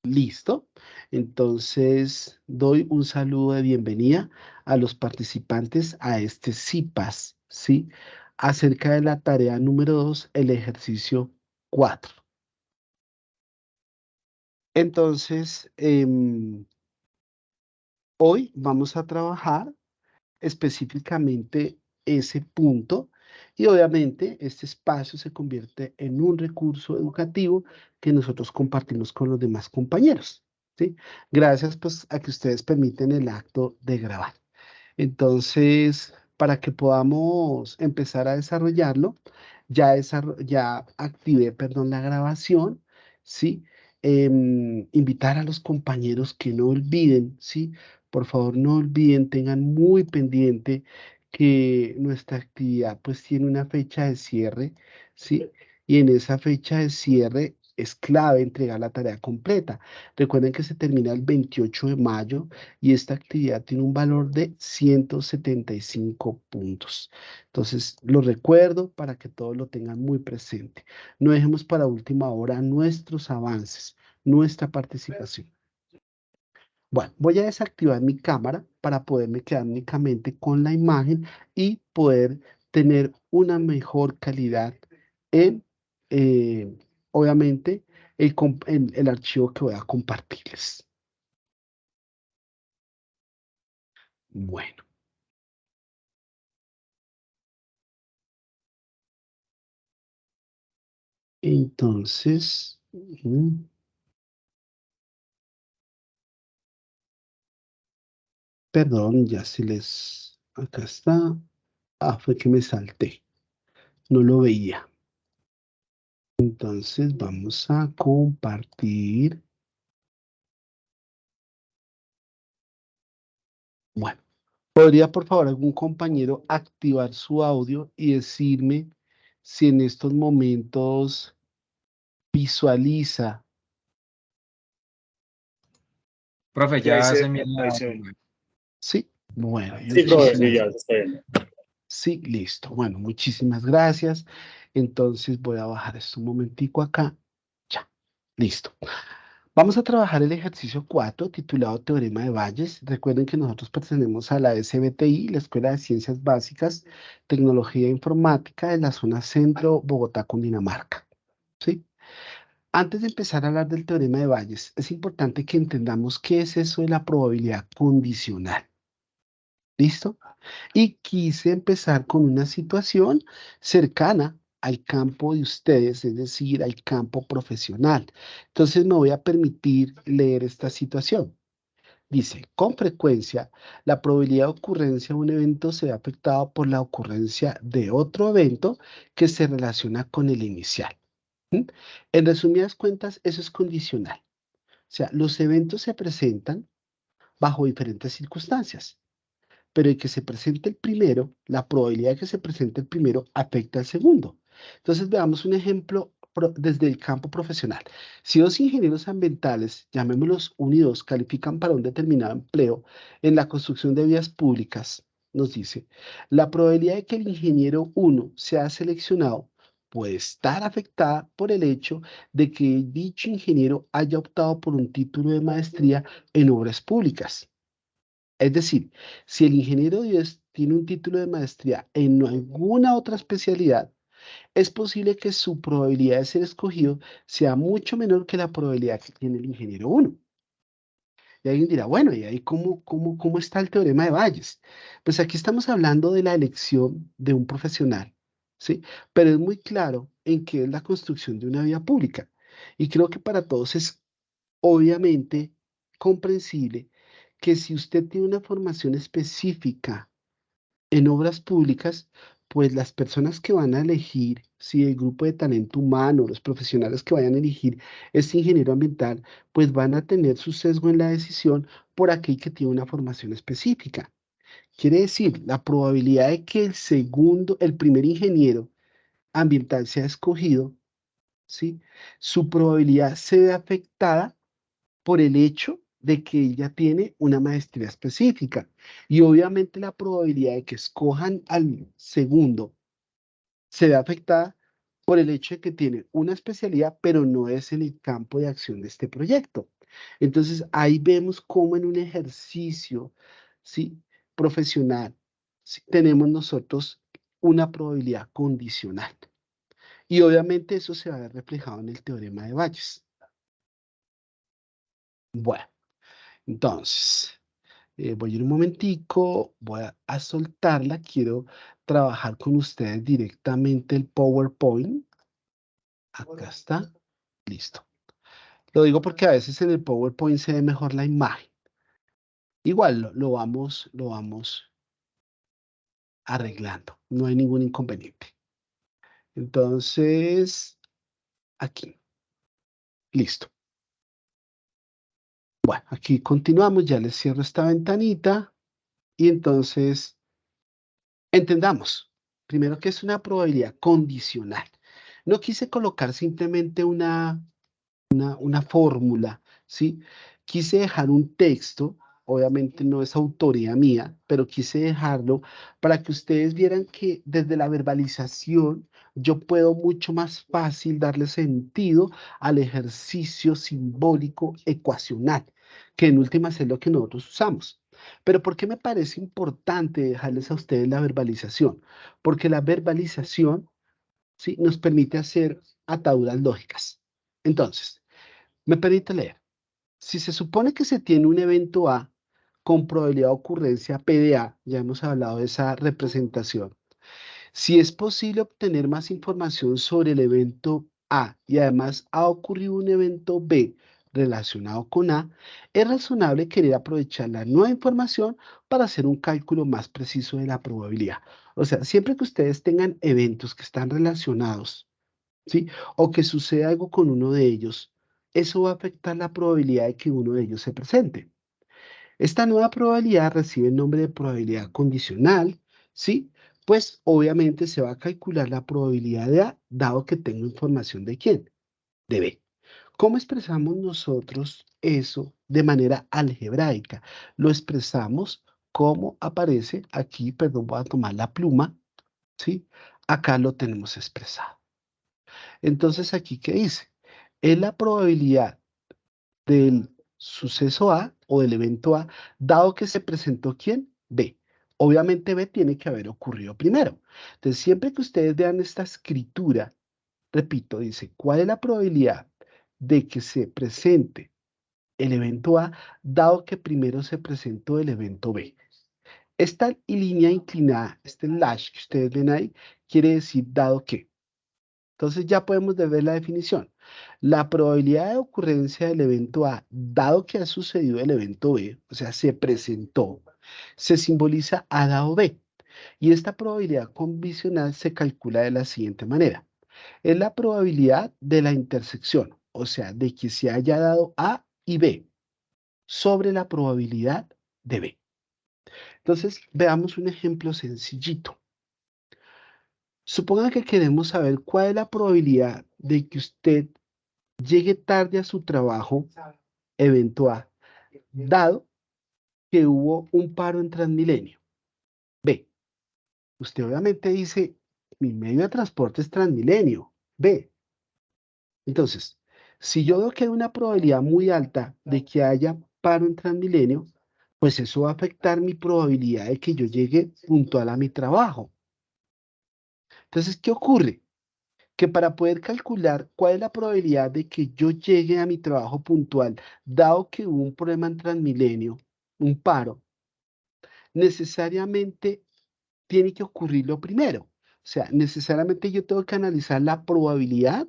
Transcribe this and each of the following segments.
Listo. Entonces, doy un saludo de bienvenida a los participantes a este CIPAS, ¿sí? Acerca de la tarea número 2, el ejercicio 4. Entonces, hoy vamos a trabajar específicamente ese punto y obviamente este espacio se convierte en un recurso educativo que nosotros compartimos con los demás compañeros, ¿sí? Gracias pues a que ustedes permiten el acto de grabar. Entonces, para que podamos empezar a desarrollarlo, ya activé, perdón, la grabación, ¿sí? Invitar a los compañeros que no olviden, ¿sí? Por favor, no olviden, tengan muy pendiente que nuestra actividad pues tiene una fecha de cierre, ¿sí? Y en esa fecha de cierre es clave entregar la tarea completa. Recuerden que se termina el 28 de mayo y esta actividad tiene un valor de 175 puntos. Entonces, lo recuerdo para que todos lo tengan muy presente. No dejemos para última hora nuestros avances, nuestra participación. Bueno, voy a desactivar mi cámara para poderme quedar únicamente con la imagen y poder tener una mejor calidad en, obviamente, el archivo que voy a compartirles. Bueno. Entonces, perdón, ya se les, acá está. Ah, fue que me salté, no lo veía. Entonces vamos a compartir. Bueno, ¿podría por favor algún compañero activar su audio y decirme si en estos momentos visualiza? Profe, Ya ya se hice, mira. ahí se ve. Sí, bueno, Sí, profe, sí, muchísimas. ya se está viendo. Sí, listo. Bueno, muchísimas gracias. Entonces voy a bajar esto un momentico acá. Ya, listo. Vamos a trabajar el ejercicio 4 titulado Teorema de Bayes. Recuerden que nosotros pertenecemos a la SBTI, la Escuela de Ciencias Básicas, Tecnología e Informática de la zona centro, Bogotá, Cundinamarca. ¿Sí? Antes de empezar a hablar del Teorema de Bayes, es importante que entendamos qué es eso de la probabilidad condicional. ¿Listo? Y quise empezar con una situación cercana al campo de ustedes, es decir, al campo profesional. Entonces me voy a permitir leer esta situación. Dice, con frecuencia, la probabilidad de ocurrencia de un evento se ve afectada por la ocurrencia de otro evento que se relaciona con el inicial. ¿Mm? En resumidas cuentas, eso es condicional. O sea, los eventos se presentan bajo diferentes circunstancias, pero el que se presente el primero, la probabilidad de que se presente el primero afecta al segundo. Entonces veamos un ejemplo desde el campo profesional. Si dos ingenieros ambientales, llamémoslos 1 y 2, califican para un determinado empleo en la construcción de vías públicas, nos dice, la probabilidad de que el ingeniero 1 sea seleccionado puede estar afectada por el hecho de que dicho ingeniero haya optado por un título de maestría en obras públicas. Es decir, si el ingeniero 10 tiene un título de maestría en alguna otra especialidad, es posible que su probabilidad de ser escogido sea mucho menor que la probabilidad que tiene el ingeniero 1. Y alguien dirá, bueno, ¿y ahí cómo está el teorema de Bayes? Pues aquí estamos hablando de la elección de un profesional, ¿sí? Pero es muy claro en qué es la construcción de una vía pública. Y creo que para todos es obviamente comprensible que si usted tiene una formación específica en obras públicas, pues las personas que van a elegir, si el grupo de talento humano, los profesionales que vayan a elegir este ingeniero ambiental, pues van a tener su sesgo en la decisión por aquel que tiene una formación específica. Quiere decir, la probabilidad de que el primer ingeniero ambiental sea escogido, ¿sí? Su probabilidad se ve afectada por el hecho de que ella tiene una maestría específica. Y obviamente la probabilidad de que escojan al segundo se ve afectada por el hecho de que tiene una especialidad, pero no es en el campo de acción de este proyecto. Entonces, ahí vemos cómo en un ejercicio, ¿sí? Profesional, ¿sí? Tenemos nosotros una probabilidad condicional. Y obviamente eso se va a ver reflejado en el teorema de Bayes. Bueno, entonces, voy a ir un momentico, voy a soltarla, quiero trabajar con ustedes directamente el PowerPoint. Acá está, listo. Lo digo porque a veces en el PowerPoint se ve mejor la imagen. Igual lo vamos arreglando, no hay ningún inconveniente. Entonces, aquí, listo. Bueno, aquí continuamos, ya les cierro esta ventanita y entonces entendamos, primero que es una probabilidad condicional. No quise colocar simplemente una fórmula, ¿sí? Quise dejar un texto, obviamente no es autoría mía, pero quise dejarlo para que ustedes vieran que desde la verbalización yo puedo mucho más fácil darle sentido al ejercicio simbólico ecuacional, que en últimas es lo que nosotros usamos. Pero ¿por qué me parece importante dejarles a ustedes la verbalización? Porque la verbalización, ¿sí? Nos permite hacer ataduras lógicas. Entonces, me permite leer. Si se supone que se tiene un evento A con probabilidad de ocurrencia PDA, ya hemos hablado de esa representación, si es posible obtener más información sobre el evento A y además ha ocurrido un evento B relacionado con A, es razonable querer aprovechar la nueva información para hacer un cálculo más preciso de la probabilidad. O sea, siempre que ustedes tengan eventos que están relacionados, ¿sí? O que suceda algo con uno de ellos, eso va a afectar la probabilidad de que uno de ellos se presente. Esta nueva probabilidad recibe el nombre de probabilidad condicional, ¿sí? Pues obviamente se va a calcular la probabilidad de A, dado que tengo información de quién, de B. ¿Cómo expresamos nosotros eso de manera algebraica? Lo expresamos como aparece aquí, perdón, voy a tomar la pluma, ¿sí? Acá lo tenemos expresado. Entonces, aquí, ¿qué dice? Es la probabilidad del suceso A o del evento A, dado que se presentó ¿quién? B. Obviamente B tiene que haber ocurrido primero. Entonces, siempre que ustedes vean esta escritura, repito, dice, ¿cuál es la probabilidad de que se presente el evento A, dado que primero se presentó el evento B? Esta línea inclinada, este lash que ustedes ven ahí, quiere decir dado que. Entonces ya podemos ver la definición. La probabilidad de ocurrencia del evento A, dado que ha sucedido el evento B, o sea, se presentó, se simboliza A dado B. Y esta probabilidad condicional se calcula de la siguiente manera. Es la probabilidad de la intersección, o sea, de que se haya dado A y B, sobre la probabilidad de B. Entonces, veamos un ejemplo sencillito. Suponga que queremos saber cuál es la probabilidad de que usted llegue tarde a su trabajo, evento A, dado que hubo un paro en Transmilenio. B, usted obviamente dice, mi medio de transporte es Transmilenio. B, entonces, si yo veo que hay una probabilidad muy alta de que haya paro en Transmilenio, pues eso va a afectar mi probabilidad de que yo llegue puntual a mi trabajo. Entonces, ¿qué ocurre? Que para poder calcular cuál es la probabilidad de que yo llegue a mi trabajo puntual, dado que hubo un problema en Transmilenio, un paro, necesariamente tiene que ocurrir lo primero. O sea, necesariamente yo tengo que analizar la probabilidad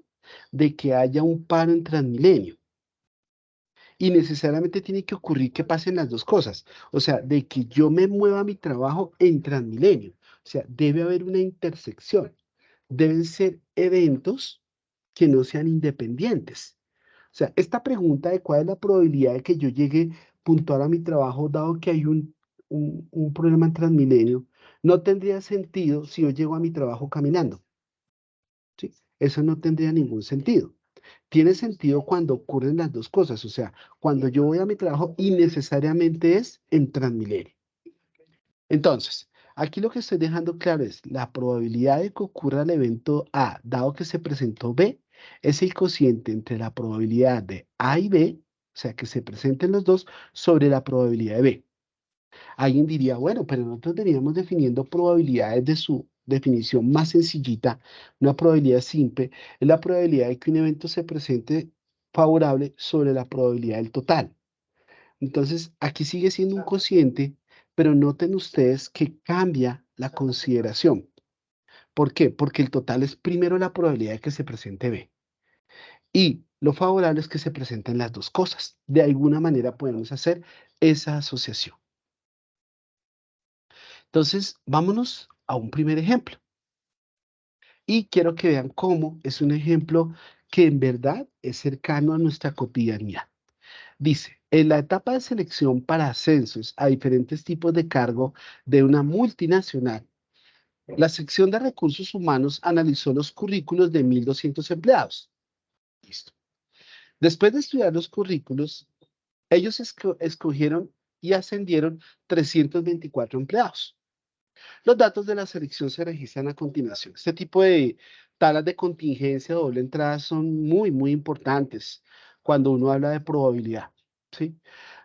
de que haya un paro en Transmilenio. Y necesariamente tiene que ocurrir que pasen las dos cosas. O sea, de que yo me mueva a mi trabajo en Transmilenio. O sea, debe haber una intersección. Deben ser eventos que no sean independientes. O sea, esta pregunta de cuál es la probabilidad de que yo llegue puntual a mi trabajo, dado que hay un problema en Transmilenio, no tendría sentido si yo llego a mi trabajo caminando. ¿Sí? Eso no tendría ningún sentido. Tiene sentido cuando ocurren las dos cosas, o sea, cuando yo voy a mi trabajo y necesariamente es en Transmilenio. Entonces, aquí lo que estoy dejando claro es la probabilidad de que ocurra el evento A, dado que se presentó B, es el cociente entre la probabilidad de A y B o sea, que se presenten los dos sobre la probabilidad de B. Alguien diría, bueno, pero nosotros veníamos definiendo probabilidades de su definición más sencillita, una probabilidad simple, es la probabilidad de que un evento se presente favorable sobre la probabilidad del total. Entonces, aquí sigue siendo un cociente, pero noten ustedes que cambia la consideración. ¿Por qué? Porque el total es primero la probabilidad de que se presente B. Y lo favorable es que se presenten las dos cosas. De alguna manera podemos hacer esa asociación. Entonces, vámonos a un primer ejemplo. Y quiero que vean cómo es un ejemplo que en verdad es cercano a nuestra cotidianidad. Dice, en la etapa de selección para ascensos a diferentes tipos de cargo de una multinacional, la sección de recursos humanos analizó los currículos de 1.200 empleados. Listo. Después de estudiar los currículos, ellos escogieron y ascendieron 324 empleados. Los datos de la selección se registran a continuación. Este tipo de tablas de contingencia o doble entrada son muy importantes cuando uno habla de probabilidad, ¿sí?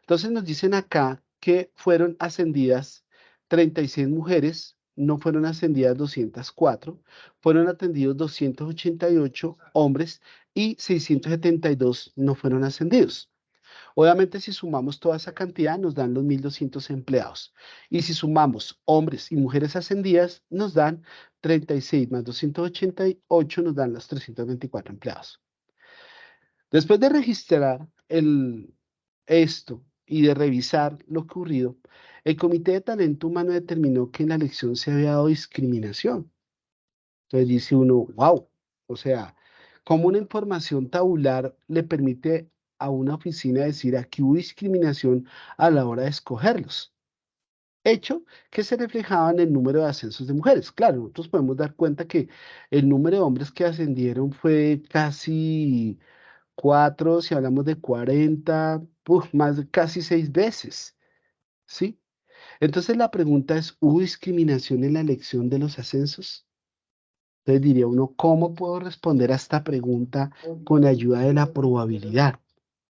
Entonces nos dicen acá que fueron ascendidas 36 mujeres, no fueron ascendidas 204, fueron atendidos 288 hombres y 672 no fueron ascendidos. Obviamente, si sumamos toda esa cantidad, nos dan los 1.200 empleados. Y si sumamos hombres y mujeres ascendidas, nos dan 36 más 288, nos dan los 324 empleados. Después de registrar esto y de revisar lo ocurrido, el Comité de Talento Humano determinó que en la elección se había dado discriminación. Entonces dice uno, wow, o sea, ¿cómo una información tabular le permite a una oficina decir aquí hubo discriminación a la hora de escogerlos? Hecho que se reflejaba en el número de ascensos de mujeres. Claro, nosotros podemos dar cuenta que el número de hombres que ascendieron fue casi 4, si hablamos de 40, más de casi 6 veces, ¿sí? Entonces la pregunta es, ¿hubo discriminación en la elección de los ascensos? Entonces diría uno, ¿cómo puedo responder a esta pregunta con ayuda de la probabilidad?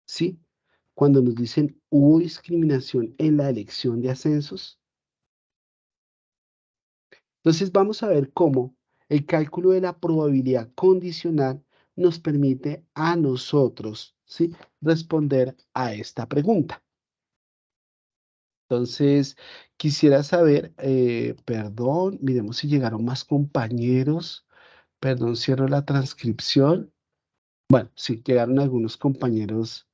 ¿Sí? Cuando nos dicen, ¿hubo discriminación en la elección de ascensos? Entonces vamos a ver cómo el cálculo de la probabilidad condicional nos permite a nosotros, ¿sí?, responder a esta pregunta. Entonces, quisiera saber, perdón, miremos si llegaron más compañeros. Perdón, cierro la transcripción. Bueno, sí, llegaron algunos compañeros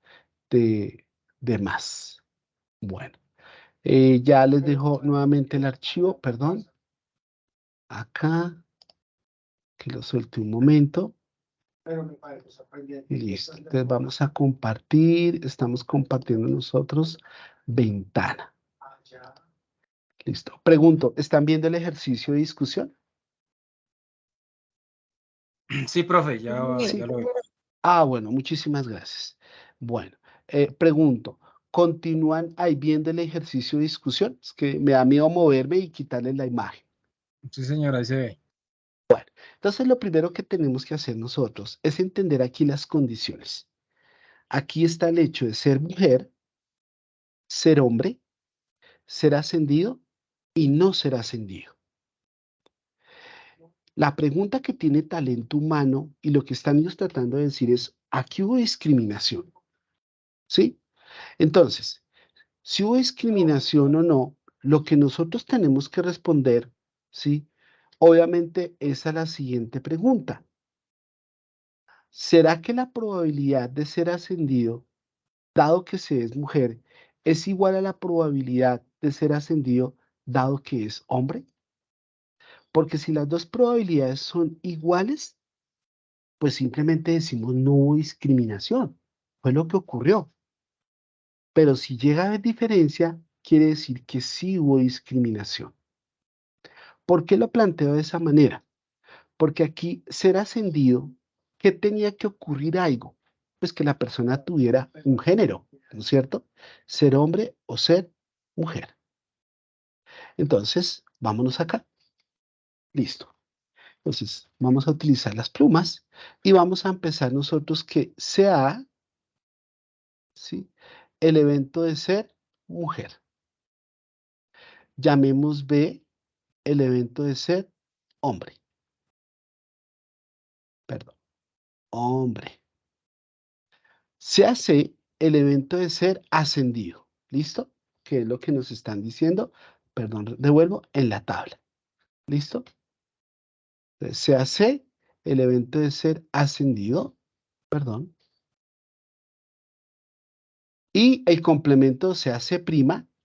de, de más. Bueno, ya les dejo nuevamente el archivo, perdón. Acá, que lo suelte un momento. Listo, entonces vamos a compartir, estamos compartiendo nosotros ventana. Listo. Pregunto, ¿están viendo el ejercicio de discusión? Sí, profe, ya, Sí. ya lo veo. Ah, bueno, muchísimas gracias. Bueno, pregunto, ¿continúan ahí viendo el ejercicio de discusión? Es que me da miedo moverme y quitarles la imagen. Sí, señora, ahí se ve. Entonces, lo primero que tenemos que hacer nosotros es entender aquí las condiciones. Aquí está el hecho de ser mujer, ser hombre, ser ascendido y no ser ascendido. La pregunta que tiene talento humano y lo que están ellos tratando de decir es, ¿aquí hubo discriminación? ¿Sí? Entonces, si hubo discriminación o no, lo que nosotros tenemos que responder, ¿sí? Obviamente es a la siguiente pregunta. ¿Será que la probabilidad de ser ascendido, dado que se es mujer, es igual a la probabilidad de ser ascendido, dado que es hombre? Porque si las dos probabilidades son iguales, pues simplemente decimos no hubo discriminación. Fue lo que ocurrió. Pero si llega a haber diferencia, quiere decir que sí hubo discriminación. ¿Por qué lo planteo de esa manera? Porque aquí ser ascendido, ¿qué tenía que ocurrir algo? Pues que la persona tuviera un género, ¿no es cierto? Ser hombre o ser mujer. Entonces, vámonos acá. Listo. Entonces, vamos a utilizar las plumas y vamos a empezar nosotros que ¿sí? El evento de ser mujer. Llamemos B el evento de ser hombre. Perdón, hombre. Sea C el evento de ser ascendido. ¿Listo? Que es lo que nos están diciendo. Perdón, devuelvo en la tabla. ¿Listo? Entonces, sea C el evento de ser ascendido. Perdón. Y el complemento sea C'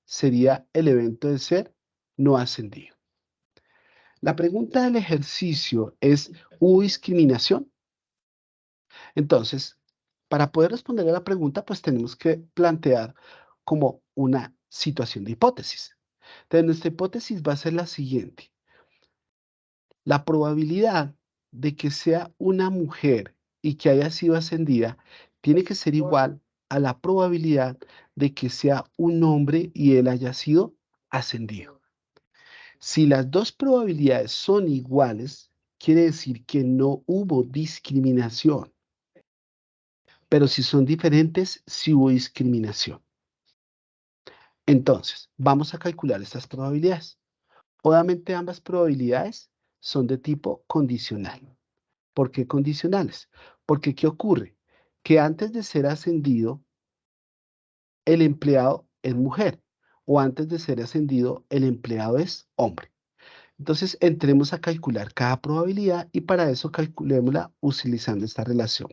sería el evento de ser no ascendido. La pregunta del ejercicio es, ¿hubo discriminación? Entonces, para poder responder a la pregunta, pues tenemos que plantear como una situación de hipótesis. Entonces, nuestra hipótesis va a ser la siguiente. La probabilidad de que sea una mujer y que haya sido ascendida tiene que ser igual a la probabilidad de que sea un hombre y él haya sido ascendido. Si las dos probabilidades son iguales, quiere decir que no hubo discriminación. Pero si son diferentes, sí hubo discriminación. Entonces, vamos a calcular estas probabilidades. Obviamente ambas probabilidades son de tipo condicional. ¿Por qué condicionales? Porque ¿qué ocurre? Que antes de ser ascendido, el empleado es mujer o antes de ser ascendido, el empleado es hombre. Entonces, entremos a calcular cada probabilidad y para eso calculémosla utilizando esta relación.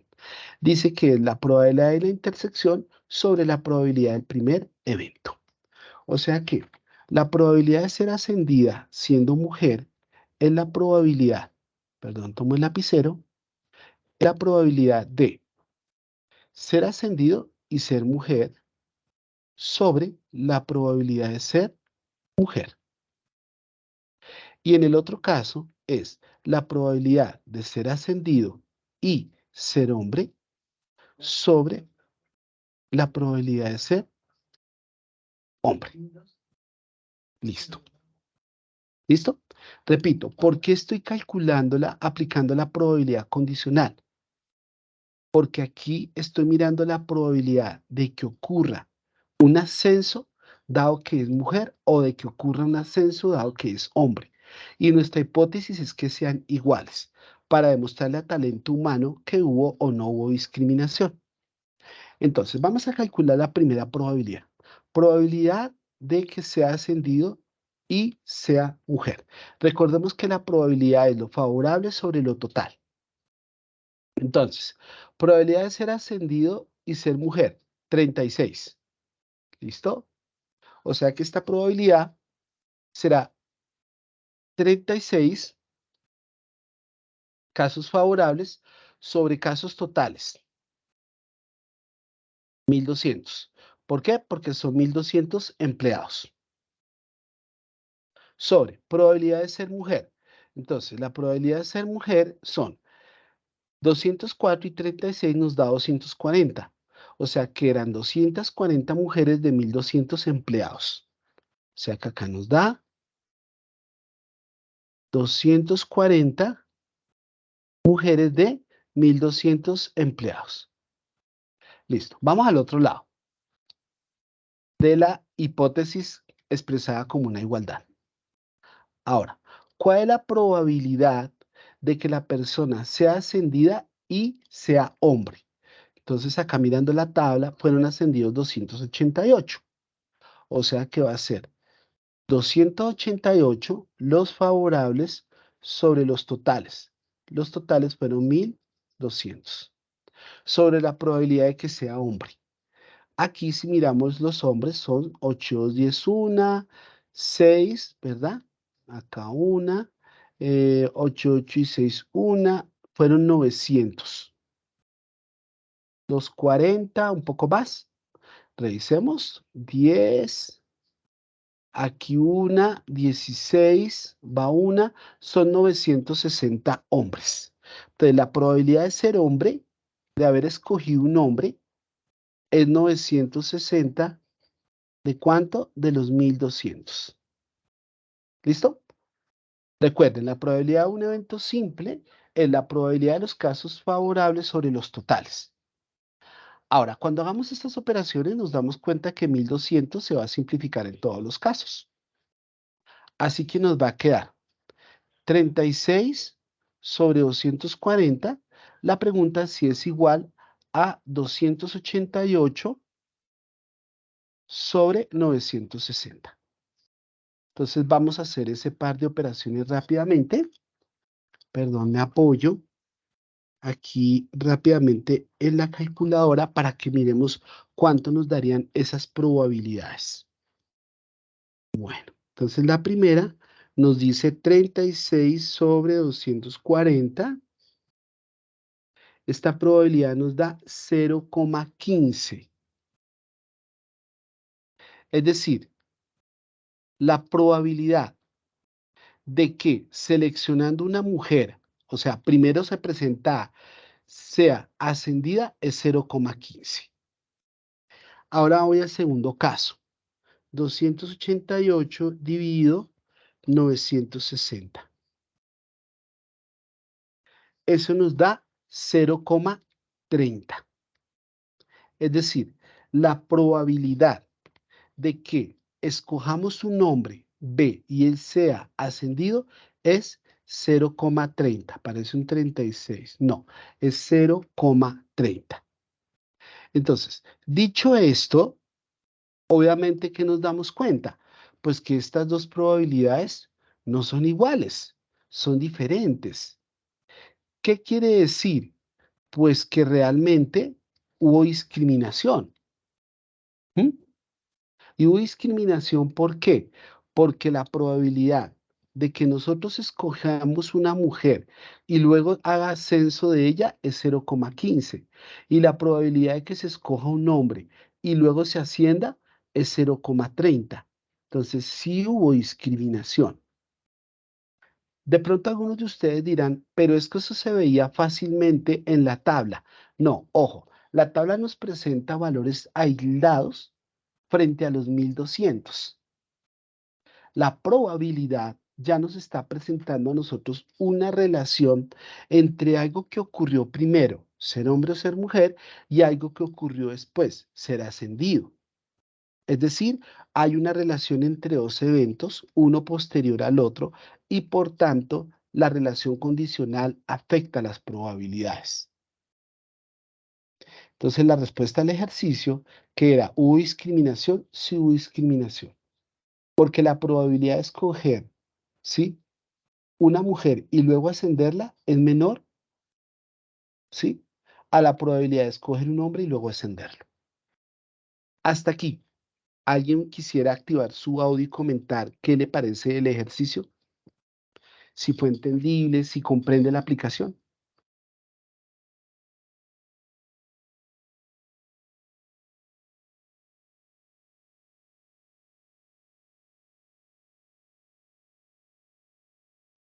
Dice que es la probabilidad de la intersección sobre la probabilidad del primer evento. O sea que la probabilidad de ser ascendida siendo mujer es la probabilidad, perdón, tomo el lapicero, es la probabilidad de ser ascendido y ser mujer sobre la probabilidad de ser mujer. Y en el otro caso es la probabilidad de ser ascendido y ser hombre sobre la probabilidad de ser hombre. Listo. ¿Listo? Repito, ¿por qué estoy calculándola aplicando la probabilidad condicional? Porque aquí estoy mirando la probabilidad de que ocurra un ascenso dado que es mujer o de que ocurra un ascenso dado que es hombre. Y nuestra hipótesis es que sean iguales para demostrarle a talento humano que hubo o no hubo discriminación. Entonces, vamos a calcular la primera probabilidad. Probabilidad de que sea ascendido y sea mujer. Recordemos que la probabilidad es lo favorable sobre lo total. Entonces, probabilidad de ser ascendido y ser mujer, 36. ¿Listo? O sea que esta probabilidad será 36 casos favorables sobre casos totales, 1200. ¿Por qué? Porque son 1200 empleados. Sobre probabilidad de ser mujer. Entonces, la probabilidad de ser mujer son 204 y 36 nos da 240. O sea que eran 240 mujeres de 1200 empleados. O sea que acá nos da 240 mujeres de 1200 empleados. Listo. Vamos al otro lado de la hipótesis expresada como una igualdad. Ahora, ¿cuál es la probabilidad de que la persona sea ascendida y sea hombre? Entonces, acá mirando la tabla, fueron ascendidos 288. O sea que va a ser 288 los favorables sobre los totales. Los totales fueron 1200. Sobre la probabilidad de que sea hombre. Aquí si miramos los hombres son 8, 2, 10, 1, 6, ¿verdad? Acá una, 8, 8 y 6, una, fueron 900. Los 40, un poco más. Revisemos, 10, aquí una, 16, va una, son 960 hombres. Entonces la probabilidad de ser hombre, de haber escogido un hombre, es 960. ¿De cuánto? De los 1200. ¿Listo? Recuerden, la probabilidad de un evento simple es la probabilidad de los casos favorables sobre los totales. Ahora, cuando hagamos estas operaciones nos damos cuenta que 1200 se va a simplificar en todos los casos. Así que nos va a quedar 36 sobre 240. La pregunta es si es igual a 288 sobre 960. Entonces vamos a hacer ese par de operaciones rápidamente. Perdón, me apoyo aquí rápidamente en la calculadora para que miremos cuánto nos darían esas probabilidades. Bueno, entonces la primera nos dice 36 sobre 240. Esta probabilidad nos da 0,15. Es decir, la probabilidad de que seleccionando una mujer, o sea, primero se presenta, sea ascendida, es 0,15. Ahora voy al segundo caso. 288 dividido 960. Eso nos da 0,30. Es decir, la probabilidad de que escojamos un nombre B y él sea ascendido es 0,30. Parece un 36. No, es 0,30. Entonces, dicho esto, obviamente que nos damos cuenta, pues que estas dos probabilidades no son iguales, son diferentes. ¿Qué quiere decir? Pues que realmente hubo discriminación. ¿Mm? Y hubo discriminación, ¿por qué? Porque la probabilidad de que nosotros escojamos una mujer y luego haga censo de ella es 0,15. Y la probabilidad de que se escoja un hombre y luego se ascienda es 0,30. Entonces sí hubo discriminación. De pronto algunos de ustedes dirán, pero es que eso se veía fácilmente en la tabla. No, ojo, la tabla nos presenta valores aislados frente a los 1200. La probabilidad ya nos está presentando a nosotros una relación entre algo que ocurrió primero, ser hombre o ser mujer, y algo que ocurrió después, ser ascendido. Es decir, hay una relación entre dos eventos, uno posterior al otro, y por tanto, la relación condicional afecta las probabilidades. Entonces, la respuesta al ejercicio, que era, ¿hubo discriminación? Sí hubo discriminación. Porque la probabilidad de escoger, ¿sí?, una mujer y luego ascenderla es menor, ¿sí?, a la probabilidad de escoger un hombre y luego ascenderlo. Hasta aquí. ¿Alguien quisiera activar su audio y comentar qué le parece el ejercicio? Si fue entendible, si comprende la aplicación.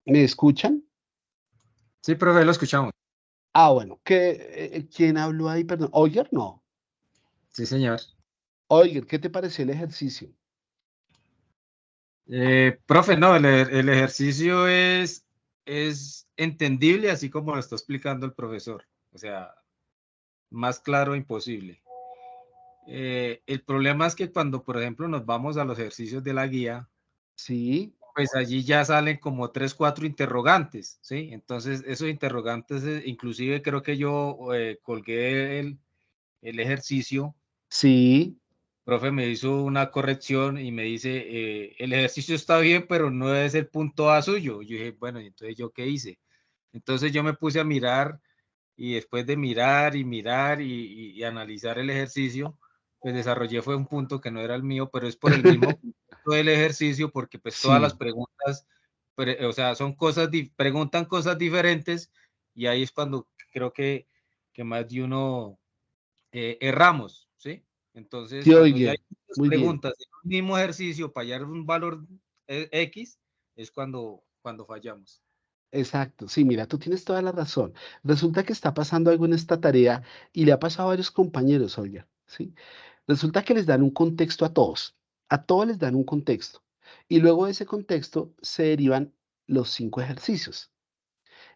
¿Me escuchan? Sí, profe, lo escuchamos. Bueno, ¿quién habló ahí? Perdón. ¿Oyer? No. Sí, señor. Oyer, ¿qué te pareció el ejercicio? Profe, no, el ejercicio es entendible así como lo está explicando el profesor. O sea, más claro imposible. El problema es que cuando, por ejemplo, nos vamos a los ejercicios de la guía, Sí, pues allí ya salen como 3, 4 interrogantes, ¿sí? Entonces, esos interrogantes, inclusive creo que yo colgué el ejercicio. sí, Profe me hizo una corrección y me dice, el ejercicio está bien, pero no es el punto A suyo. Yo dije, bueno, entonces ¿yo qué hice? Entonces yo me puse a mirar y después de mirar y mirar y analizar el ejercicio, pues desarrollé fue un punto que no era el mío, pero es por el mismo punto del ejercicio, porque pues todas las sí. preguntas, o sea, son cosas, preguntan cosas diferentes y ahí es cuando creo que más de uno erramos, ¿sí? Entonces, Sí, cuando ya hay Oyer. muchas Muy bien. preguntas en un mismo ejercicio para hallar un valor X, es cuando fallamos. Exacto, sí, mira, tú tienes toda la razón. Resulta que está pasando algo en esta tarea y le ha pasado a varios compañeros, Olga, ¿sí? Resulta que les dan un contexto a todos les dan un contexto. Y luego de ese contexto se derivan los 5 ejercicios.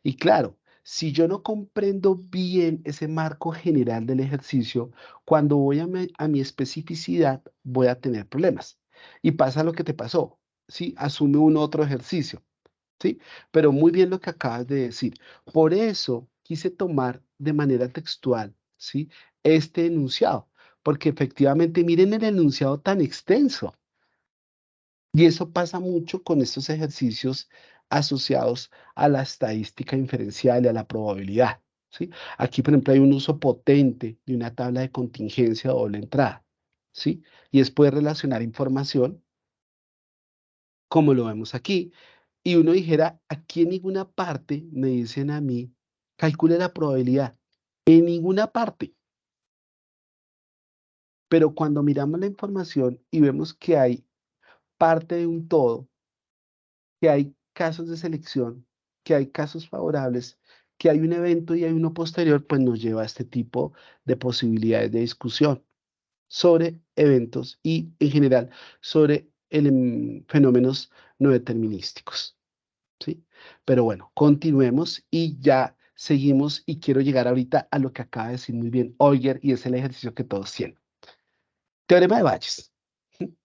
Y claro, Si yo no comprendo bien ese marco general del ejercicio, cuando voy a mi especificidad, voy a tener problemas. Y pasa lo que te pasó, ¿sí? Asume un otro ejercicio, ¿sí? Pero muy bien lo que acabas de decir. Por eso quise tomar de manera textual, ¿sí? Este enunciado, porque efectivamente miren el enunciado tan extenso. Y eso pasa mucho con estos ejercicios asociados a la estadística inferencial y a la probabilidad, ¿sí? Aquí, por ejemplo, hay un uso potente de una tabla de contingencia o doble entrada, ¿sí? Y es poder relacionar información, como lo vemos aquí, y uno dijera, aquí en ninguna parte me dicen a mí, calcule la probabilidad, en ninguna parte. Pero cuando miramos la información y vemos que hay parte de un todo, que hay casos de selección, que hay casos favorables, que hay un evento y hay uno posterior, pues nos lleva a este tipo de posibilidades de discusión sobre eventos y en general sobre fenómenos no determinísticos, ¿sí? Pero bueno, continuemos y ya seguimos y quiero llegar ahorita a lo que acaba de decir muy bien Euler y es el ejercicio que todos tienen. Teorema de Bayes.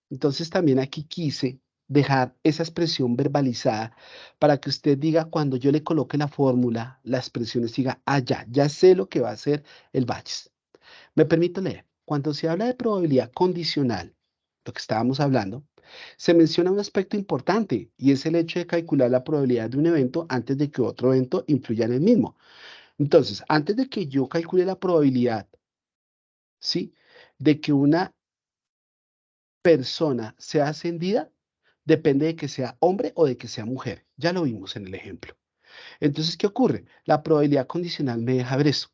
Entonces también aquí quise dejar esa expresión verbalizada para que usted diga cuando yo le coloque la fórmula, la expresión diga, ah, ya sé lo que va a hacer el Bayes. Me permito leer. Cuando se habla de probabilidad condicional, lo que estábamos hablando, se menciona un aspecto importante y es el hecho de calcular la probabilidad de un evento antes de que otro evento influya en el mismo. Entonces, antes de que yo calcule la probabilidad, ¿sí? De que una persona sea ascendida, depende de que sea hombre o de que sea mujer. Ya lo vimos en el ejemplo. Entonces, ¿qué ocurre? La probabilidad condicional me deja ver eso.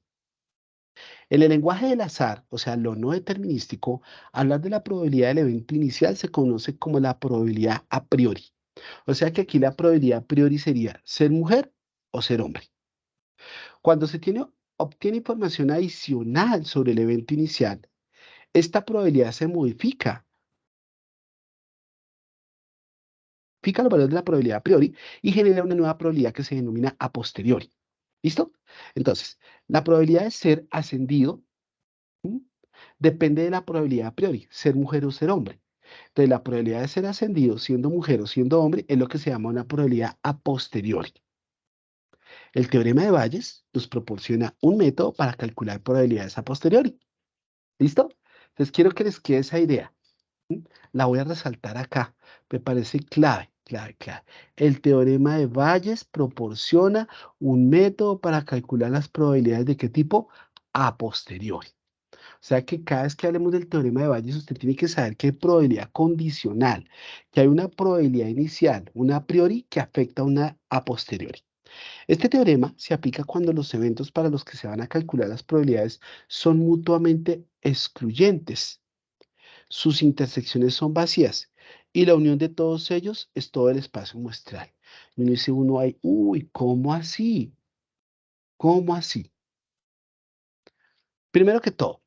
En el lenguaje del azar, o sea, lo no determinístico, hablar de la probabilidad del evento inicial se conoce como la probabilidad a priori. O sea que aquí la probabilidad a priori sería ser mujer o ser hombre. Cuando obtiene información adicional sobre el evento inicial, esta probabilidad se modifica los valores de la probabilidad a priori y genera una nueva probabilidad que se denomina a posteriori. ¿Listo? Entonces, la probabilidad de ser ascendido, ¿m? Depende de la probabilidad a priori, ser mujer o ser hombre. Entonces, la probabilidad de ser ascendido siendo mujer o siendo hombre es lo que se llama una probabilidad a posteriori. El teorema de Bayes nos proporciona un método para calcular probabilidades a posteriori. ¿Listo? Entonces, quiero que les quede esa idea. La voy a resaltar acá. Me parece clave, clave, clave. El teorema de Bayes proporciona un método para calcular las probabilidades de qué tipo a posteriori. O sea que cada vez que hablemos del teorema de Bayes, usted tiene que saber que hay probabilidad condicional, que hay una probabilidad inicial, una a priori que afecta a una a posteriori. Este teorema se aplica cuando los eventos para los que se van a calcular las probabilidades son mutuamente excluyentes, sus intersecciones son vacías y la unión de todos ellos es todo el espacio muestral. Y uno dice, uy, ¿cómo así? ¿Cómo así? Primero que todo,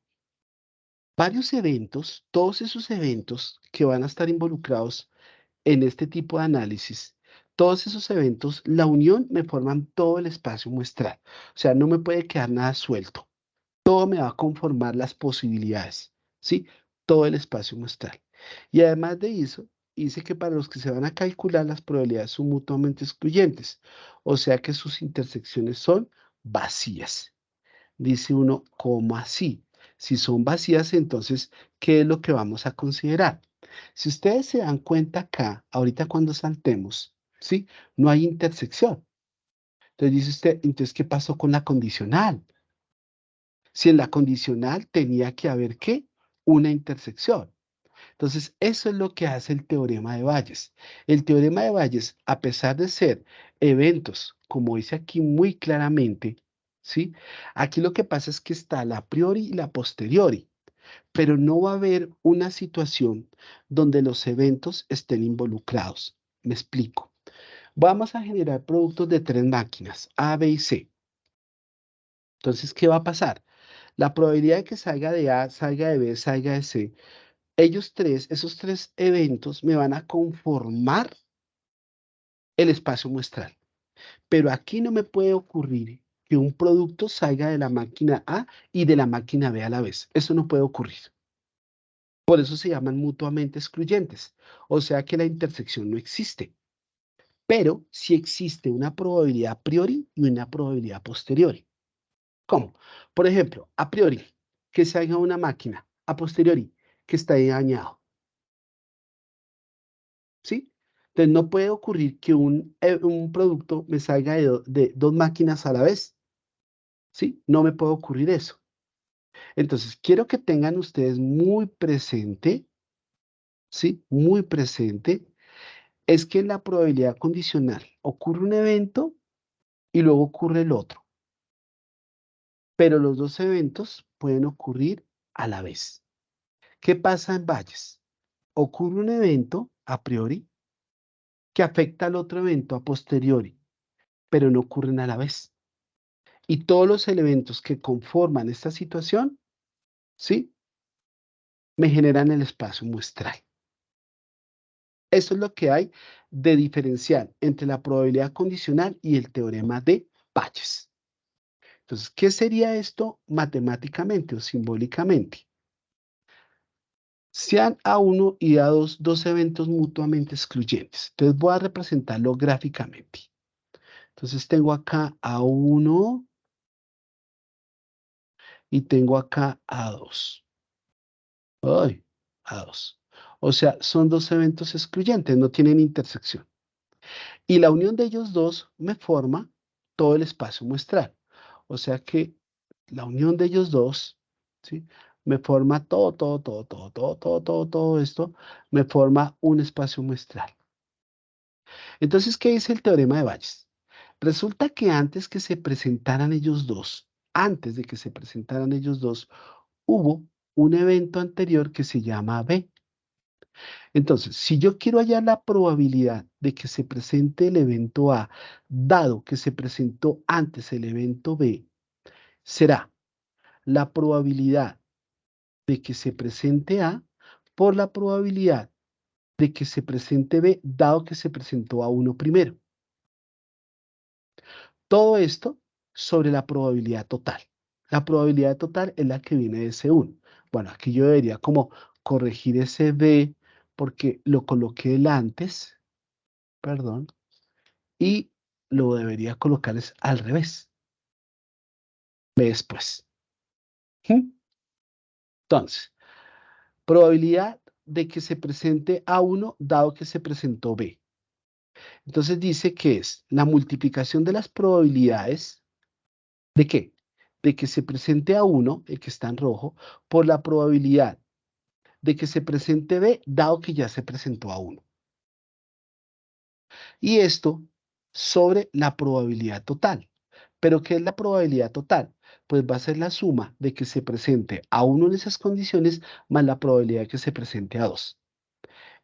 varios eventos, todos esos eventos que van a estar involucrados en este tipo de análisis, todos esos eventos, la unión me forman todo el espacio muestral. O sea, no me puede quedar nada suelto. Todo me va a conformar las posibilidades, ¿sí? Todo el espacio muestral. Y además de eso, dice que para los que se van a calcular las probabilidades son mutuamente excluyentes, o sea que sus intersecciones son vacías. Dice uno, ¿cómo así? Si son vacías, entonces, ¿qué es lo que vamos a considerar? Si ustedes se dan cuenta acá, ahorita cuando saltemos, ¿sí? No hay intersección. Entonces dice usted, entonces, ¿qué pasó con la condicional? Si en la condicional tenía que haber, ¿qué? Una intersección. Entonces, eso es lo que hace el teorema de Bayes. El teorema de Bayes, a pesar de ser eventos, como dice aquí muy claramente, ¿sí? Aquí lo que pasa es que está la a priori y la posteriori, pero no va a haber una situación donde los eventos estén involucrados. Me explico. Vamos a generar productos de tres máquinas, A, B y C. Entonces, ¿qué va a pasar? La probabilidad de que salga de A, salga de B, salga de C, esos tres eventos me van a conformar el espacio muestral. Pero aquí no me puede ocurrir que un producto salga de la máquina A y de la máquina B a la vez. Eso no puede ocurrir. Por eso se llaman mutuamente excluyentes. O sea que la intersección no existe. Pero sí existe una probabilidad a priori y una probabilidad a posteriori. ¿Cómo? Por ejemplo, a priori, que salga una máquina. A posteriori, que está dañado. ¿Sí? Entonces no puede ocurrir que un producto me salga de dos máquinas a la vez. ¿Sí? No me puede ocurrir eso. Entonces, quiero que tengan ustedes muy presente, ¿sí? Muy presente, es que en la probabilidad condicional ocurre un evento y luego ocurre el otro. Pero los dos eventos pueden ocurrir a la vez. ¿Qué pasa en Bayes? Ocurre un evento a priori que afecta al otro evento a posteriori, pero no ocurren a la vez. Y todos los elementos que conforman esta situación, ¿sí? Me generan el espacio muestral. Eso es lo que hay de diferencial entre la probabilidad condicional y el teorema de Bayes. Entonces, ¿qué sería esto matemáticamente o simbólicamente? Sean A1 y A2 dos eventos mutuamente excluyentes. Entonces voy a representarlo gráficamente. Entonces tengo acá A1 y tengo acá A2. Ay, A2. O sea, son dos eventos excluyentes, no tienen intersección. Y la unión de ellos dos me forma todo el espacio muestral. O sea que la unión de ellos dos, ¿sí? Me forma todo esto, me forma un espacio muestral. Entonces, ¿qué dice el teorema de Bayes? Resulta que antes de que se presentaran ellos dos, hubo un evento anterior que se llama B. Entonces, si yo quiero hallar la probabilidad de que se presente el evento A, dado que se presentó antes el evento B, será la probabilidad de que se presente A por la probabilidad de que se presente B, dado que se presentó A1 primero. Todo esto sobre la probabilidad total. La probabilidad total es la que viene de ese 1. Bueno, aquí yo debería como corregir ese B porque lo coloqué el antes, perdón, y lo debería colocar es al revés. B después. ¿Mm? Entonces, probabilidad de que se presente A1 dado que se presentó B. Entonces dice que es la multiplicación de las probabilidades. ¿De qué? De que se presente A1, el que está en rojo, por la probabilidad de que se presente B, dado que ya se presentó A1. Y esto sobre la probabilidad total. ¿Pero qué es la probabilidad total? Pues va a ser la suma de que se presente A1 en esas condiciones más la probabilidad de que se presente A2.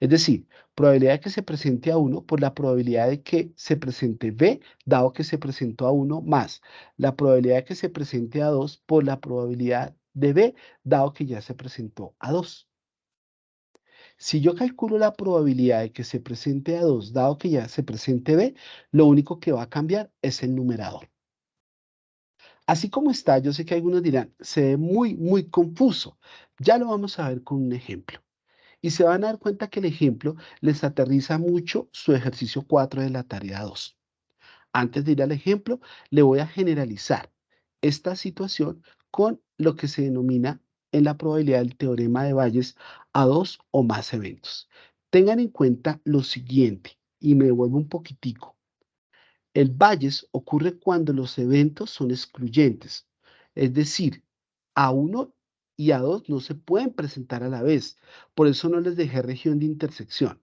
Es decir, probabilidad de que se presente A1 por la probabilidad de que se presente B, dado que se presentó A1, más la probabilidad de que se presente A2 por la probabilidad de B, dado que ya se presentó A2. Si yo calculo la probabilidad de que se presente A2, dado que ya se presente B, lo único que va a cambiar es el numerador. Así como está, yo sé que algunos dirán, se ve muy confuso. Ya lo vamos a ver con un ejemplo. Y se van a dar cuenta que el ejemplo les aterriza mucho su ejercicio 4 de la tarea 2. Antes de ir al ejemplo, le voy a generalizar esta situación con lo que se denomina en la probabilidad del teorema de Bayes a dos o más eventos. Tengan en cuenta lo siguiente, y me devuelvo un poquitico. El Bayes ocurre cuando los eventos son excluyentes, es decir, A1 y A2 no se pueden presentar a la vez, por eso no les dejé región de intersección.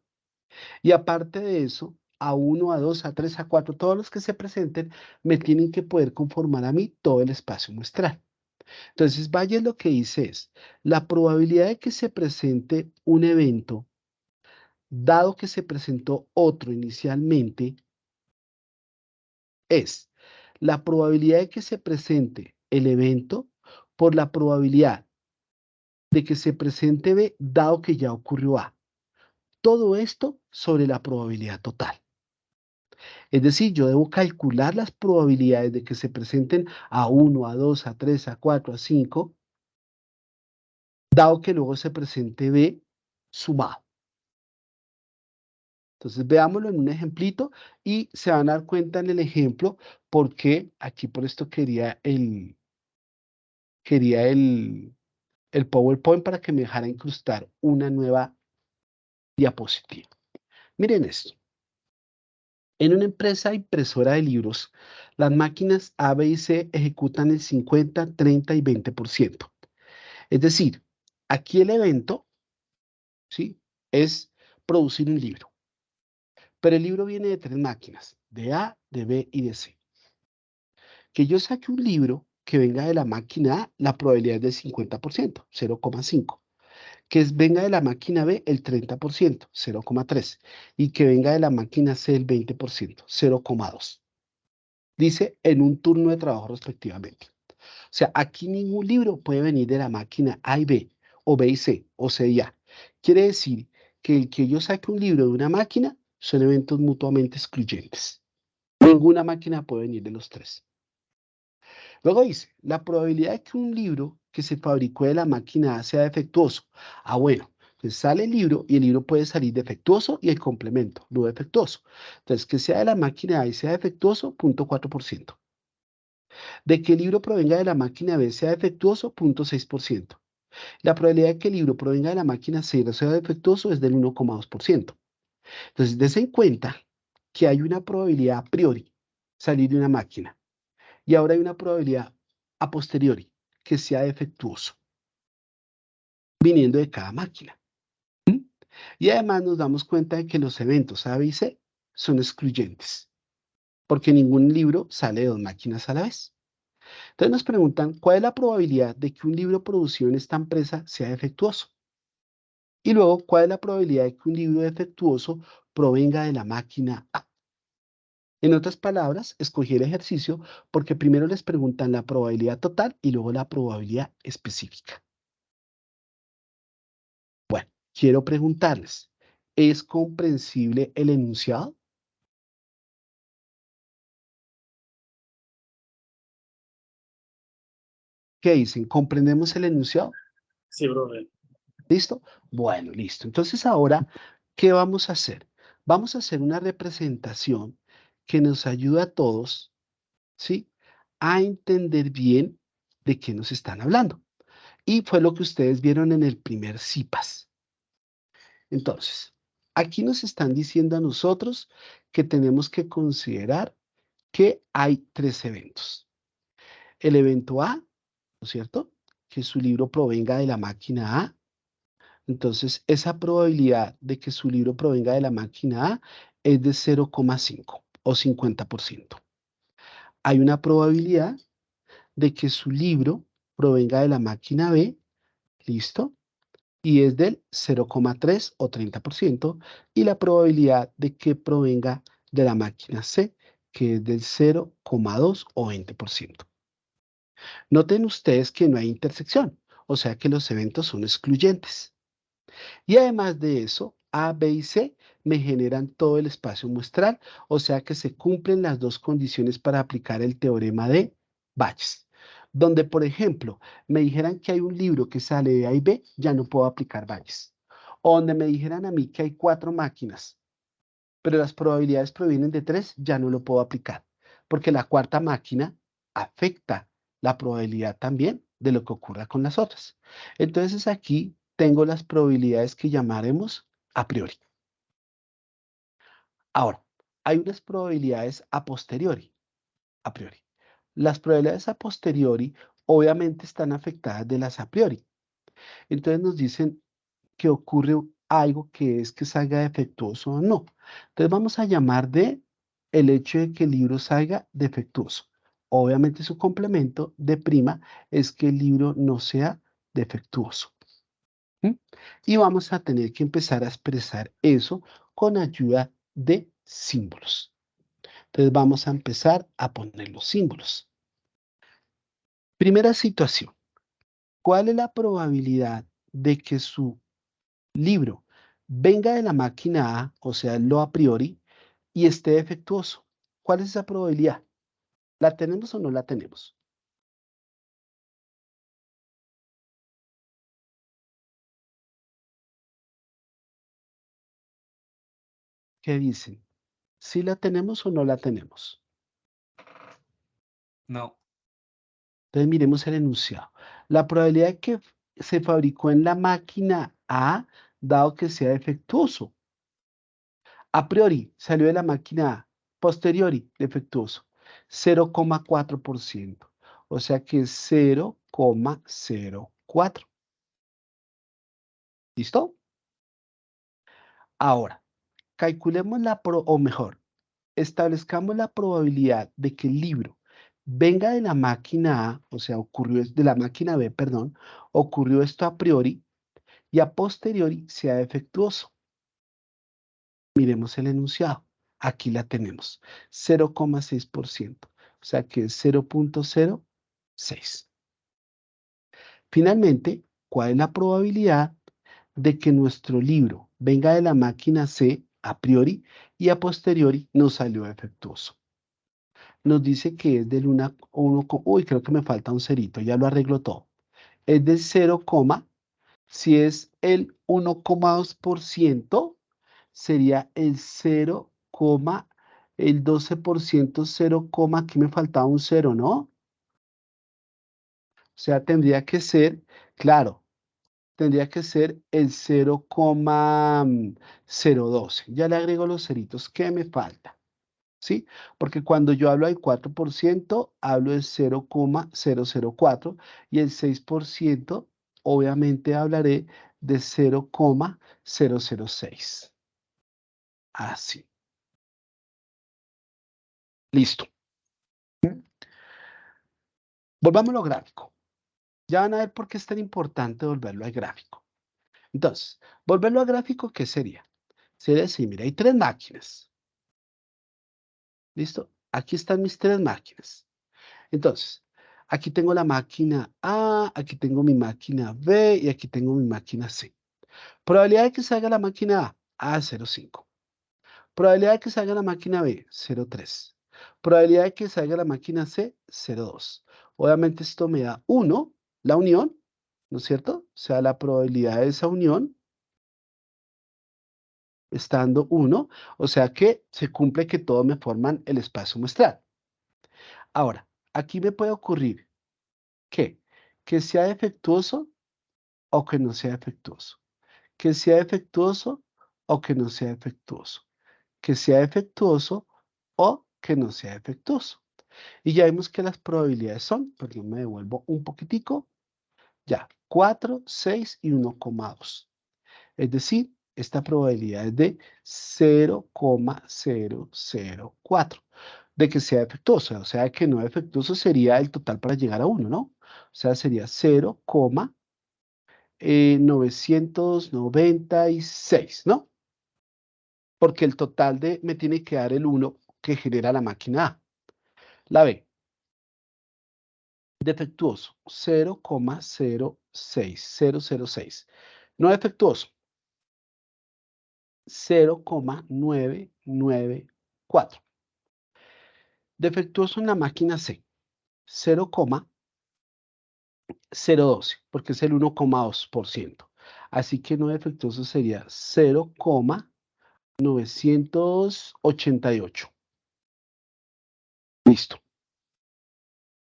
Y aparte de eso, A1, A2, A3, A4, todos los que se presenten me tienen que poder conformar a mí todo el espacio muestral. Entonces, Bayes lo que dice es, la probabilidad de que se presente un evento, dado que se presentó otro inicialmente, es la probabilidad de que se presente el evento por la probabilidad de que se presente B, dado que ya ocurrió A. Todo esto sobre la probabilidad total. Es decir, yo debo calcular las probabilidades de que se presenten a 1, a 2, a 3, a 4, a 5, dado que luego se presente B sumado. Entonces, veámoslo en un ejemplito y se van a dar cuenta en el ejemplo porque aquí por esto el PowerPoint para que me dejara incrustar una nueva diapositiva. Miren esto. En una empresa impresora de libros, las máquinas A, B y C ejecutan el 50, 30 y 20%. Es decir, aquí el evento, ¿sí?, es producir un libro. Pero el libro viene de 3 máquinas, de A, de B y de C. Que yo saque un libro que venga de la máquina A, la probabilidad es del 50%, 0,5. Que venga de la máquina B el 30%, 0,3. Y que venga de la máquina C el 20%, 0,2. Dice en un turno de trabajo respectivamente. O sea, aquí ningún libro puede venir de la máquina A y B, o B y C, o C y A. Quiere decir que el que yo saque un libro de una máquina son eventos mutuamente excluyentes. Ninguna máquina puede venir de los 3. Luego dice, la probabilidad de que un libro que se fabricó de la máquina A sea defectuoso. Ah, bueno, entonces sale el libro y el libro puede salir defectuoso y el complemento, no defectuoso. Entonces, que sea de la máquina A y sea defectuoso, 0,4%. De que el libro provenga de la máquina B sea defectuoso, 0,6%. La probabilidad de que el libro provenga de la máquina C o sea defectuoso es del 1,2%. Entonces, des en cuenta que hay una probabilidad a priori salir de una máquina y ahora hay una probabilidad a posteriori que sea defectuoso viniendo de cada máquina. ¿Mm? Y además nos damos cuenta de que los eventos A, B y C son excluyentes porque ningún libro sale de 2 máquinas a la vez. Entonces nos preguntan, ¿cuál es la probabilidad de que un libro producido en esta empresa sea defectuoso? Y luego, ¿cuál es la probabilidad de que un libro defectuoso provenga de la máquina A? En otras palabras, escogí el ejercicio porque primero les preguntan la probabilidad total y luego la probabilidad específica. Bueno, quiero preguntarles, ¿es comprensible el enunciado? ¿Qué dicen? ¿Comprendemos el enunciado? Sí, profe. ¿Listo? Bueno, listo. Entonces ahora, ¿qué vamos a hacer? Vamos a hacer una representación que nos ayude a todos, ¿sí?, a entender bien de qué nos están hablando. Y fue lo que ustedes vieron en el primer CIPAS. Entonces, aquí nos están diciendo a nosotros que tenemos que considerar que hay 3 eventos. El evento A, ¿no es cierto?, que su libro provenga de la máquina A. Entonces, esa probabilidad de que su libro provenga de la máquina A es de 0,5 o 50%. Hay una probabilidad de que su libro provenga de la máquina B, ¿listo?, y es del 0,3 o 30%, y la probabilidad de que provenga de la máquina C, que es del 0,2 o 20%. Noten ustedes que no hay intersección, o sea que los eventos son excluyentes. Y además de eso, A, B y C me generan todo el espacio muestral, o sea que se cumplen las 2 condiciones para aplicar el teorema de Bayes. Donde, por ejemplo, me dijeran que hay un libro que sale de A y B, ya no puedo aplicar Bayes. O donde me dijeran a mí que hay 4 máquinas, pero las probabilidades provienen de 3, ya no lo puedo aplicar, porque la cuarta máquina afecta la probabilidad también de lo que ocurra con las otras. Entonces aquí tengo las probabilidades que llamaremos a priori. Ahora, hay unas probabilidades a posteriori, a priori. Las probabilidades a posteriori obviamente están afectadas de las a priori. Entonces nos dicen que ocurre algo que es que salga defectuoso o no. Entonces vamos a llamar de el hecho de que el libro salga defectuoso. Obviamente su complemento de prima es que el libro no sea defectuoso. ¿Mm? Y vamos a tener que empezar a expresar eso con ayuda de símbolos. Entonces vamos a empezar a poner los símbolos. Primera situación. ¿Cuál es la probabilidad de que su libro venga de la máquina A, o sea, lo a priori, y esté defectuoso? ¿Cuál es esa probabilidad? ¿La tenemos o no la tenemos? ¿Qué dicen? ¿Sí la tenemos o no la tenemos? No. Entonces miremos el enunciado. La probabilidad de que se fabricó en la máquina A, dado que sea defectuoso. A priori salió de la máquina A, posteriori defectuoso, 0,4%. O sea que es 0,04. ¿Listo? Ahora, calculemos o mejor, establezcamos la probabilidad de que el libro venga de la máquina A, o sea, de la máquina B, perdón, ocurrió esto a priori y a posteriori sea defectuoso. Miremos el enunciado. Aquí la tenemos, 0,6%, o sea que es 0,06. Finalmente, ¿cuál es la probabilidad de que nuestro libro venga de la máquina C a priori y a posteriori nos salió defectuoso? Nos dice que es del 1, uy, creo que me falta un cerito, ya lo arreglo todo. Es del 0, si es el 1,2%, sería el 0, el 12%, 0, aquí me faltaba un 0, ¿no? O sea, tendría que ser, claro, tendría que ser el 0,012. Ya le agrego los ceritos que me falta, ¿sí? Porque cuando yo hablo del 4%, hablo del 0,004 y el 6%, obviamente hablaré de 0,006. Así. Listo. Volvamos a lo gráfico. Ya van a ver por qué es tan importante volverlo al gráfico. Entonces, volverlo al gráfico, ¿qué sería? Sería así, mira, hay tres máquinas. ¿Listo? Aquí están mis tres máquinas. Entonces, aquí tengo la máquina A, aquí tengo mi máquina B y aquí tengo mi máquina C. Probabilidad de que salga la máquina A, 0,5. Probabilidad de que salga la máquina B, 0,3. Probabilidad de que salga la máquina C, 0,2. Obviamente esto me da 1, la unión, ¿no es cierto? O sea, la probabilidad de esa unión está dando 1, o sea que se cumple que todos me forman el espacio muestral. Ahora, aquí me puede ocurrir que sea defectuoso o que no sea defectuoso, que sea defectuoso o que no sea defectuoso, que sea defectuoso o que no sea defectuoso. Y ya vemos que las probabilidades son, perdón, me devuelvo un poquitico, ya, 4, 6 y 1,2. Es decir, esta probabilidad es de 0,004 de que sea defectuoso, o sea, que no defectuoso sería el total para llegar a 1, ¿no? O sea, sería 0,996, ¿no? Porque el total me tiene que dar el 1 que genera la máquina A. La B, defectuoso, 0,06006. No defectuoso, 0,994. Defectuoso en la máquina C, 0,012, porque es el 1,2%. Así que no defectuoso sería 0,988. Listo.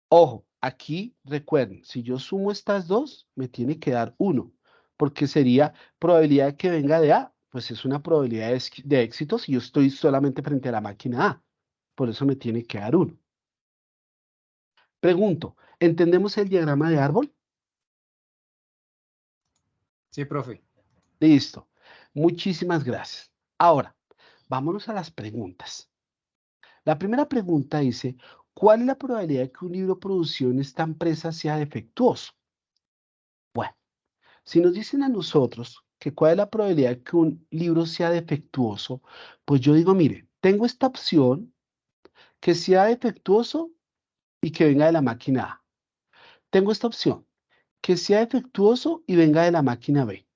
Ojo, aquí recuerden, si yo sumo estas dos, me tiene que dar 1, porque sería probabilidad de que venga de A, pues es una probabilidad de éxito si yo estoy solamente frente a la máquina A. Por eso me tiene que dar 1. Pregunto, ¿entendemos el diagrama de árbol? Sí, profe. Listo. Muchísimas gracias. Ahora, vámonos a las preguntas. La primera pregunta dice, ¿cuál es la probabilidad de que un libro producido en esta empresa sea defectuoso? Bueno, si nos dicen a nosotros que cuál es la probabilidad de que un libro sea defectuoso, pues yo digo, mire, tengo esta opción que sea defectuoso y que venga de la máquina A. Tengo esta opción que sea defectuoso y venga de la máquina B.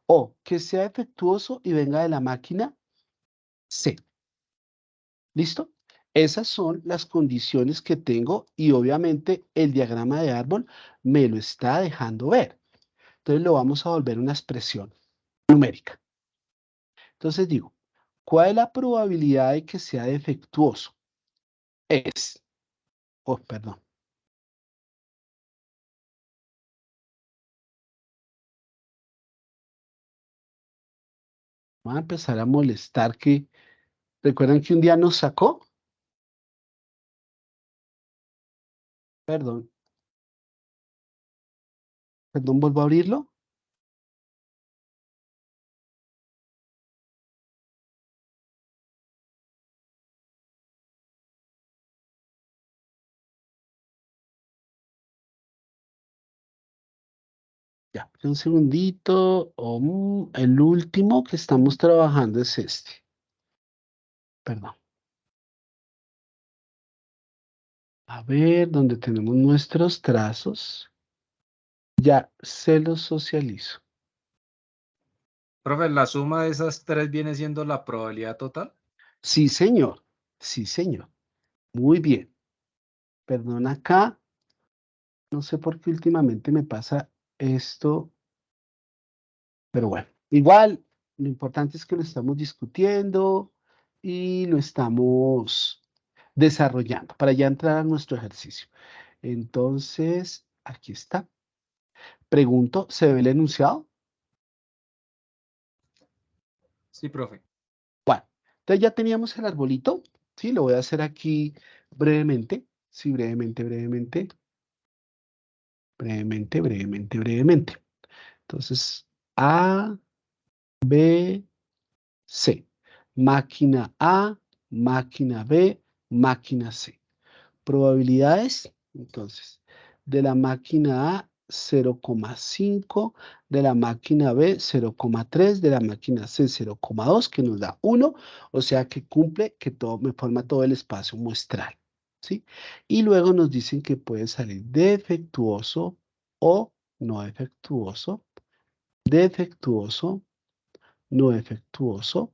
O que sea defectuoso y venga de la máquina C. ¿Listo? Esas son las condiciones que tengo y obviamente el diagrama de árbol me lo está dejando ver. Entonces lo vamos a volver una expresión numérica. Entonces digo, ¿cuál es la probabilidad de que sea defectuoso? Es, perdón. Vamos a empezar a molestar que, ¿recuerdan que un día nos sacó? Perdón, perdón, vuelvo a abrirlo. Ya, un segundito. El último que estamos trabajando es este. Perdón. A ver, donde tenemos nuestros trazos. Ya se los socializo. Profe, la suma de esas tres viene siendo la probabilidad total. Sí, señor. Sí, señor. Muy bien. Perdón acá. No sé por qué últimamente me pasa esto, pero bueno. Igual, lo importante es que lo estamos discutiendo y lo estamos desarrollando para ya entrar a nuestro ejercicio. Entonces, aquí está. Pregunto, ¿se ve el enunciado? Sí, profe. Bueno, entonces ya teníamos el arbolito, ¿sí? Lo voy a hacer aquí brevemente, sí, brevemente. Entonces, A, B, C. Máquina A, máquina B, máquina C. Probabilidades, entonces, de la máquina A 0,5, de la máquina B 0,3, de la máquina C 0,2, que nos da 1, o sea que cumple, que todo, me forma todo el espacio muestral, ¿sí? Y luego nos dicen que puede salir defectuoso o no defectuoso, defectuoso, no defectuoso,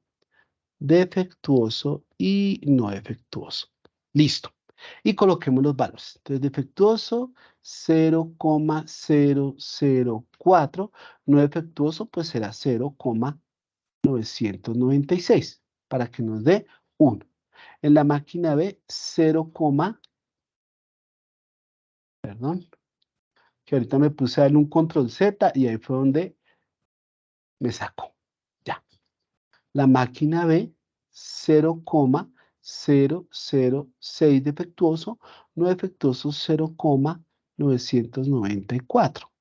defectuoso y no defectuoso. Listo. Y coloquemos los valores. Entonces, defectuoso 0,004. No defectuoso, pues será 0,996 para que nos dé 1. En la máquina B, 0, perdón, que ahorita me puse a darle un control Z y ahí fue donde me sacó. Ya. La máquina B, 0,006 defectuoso, no defectuoso 0,994.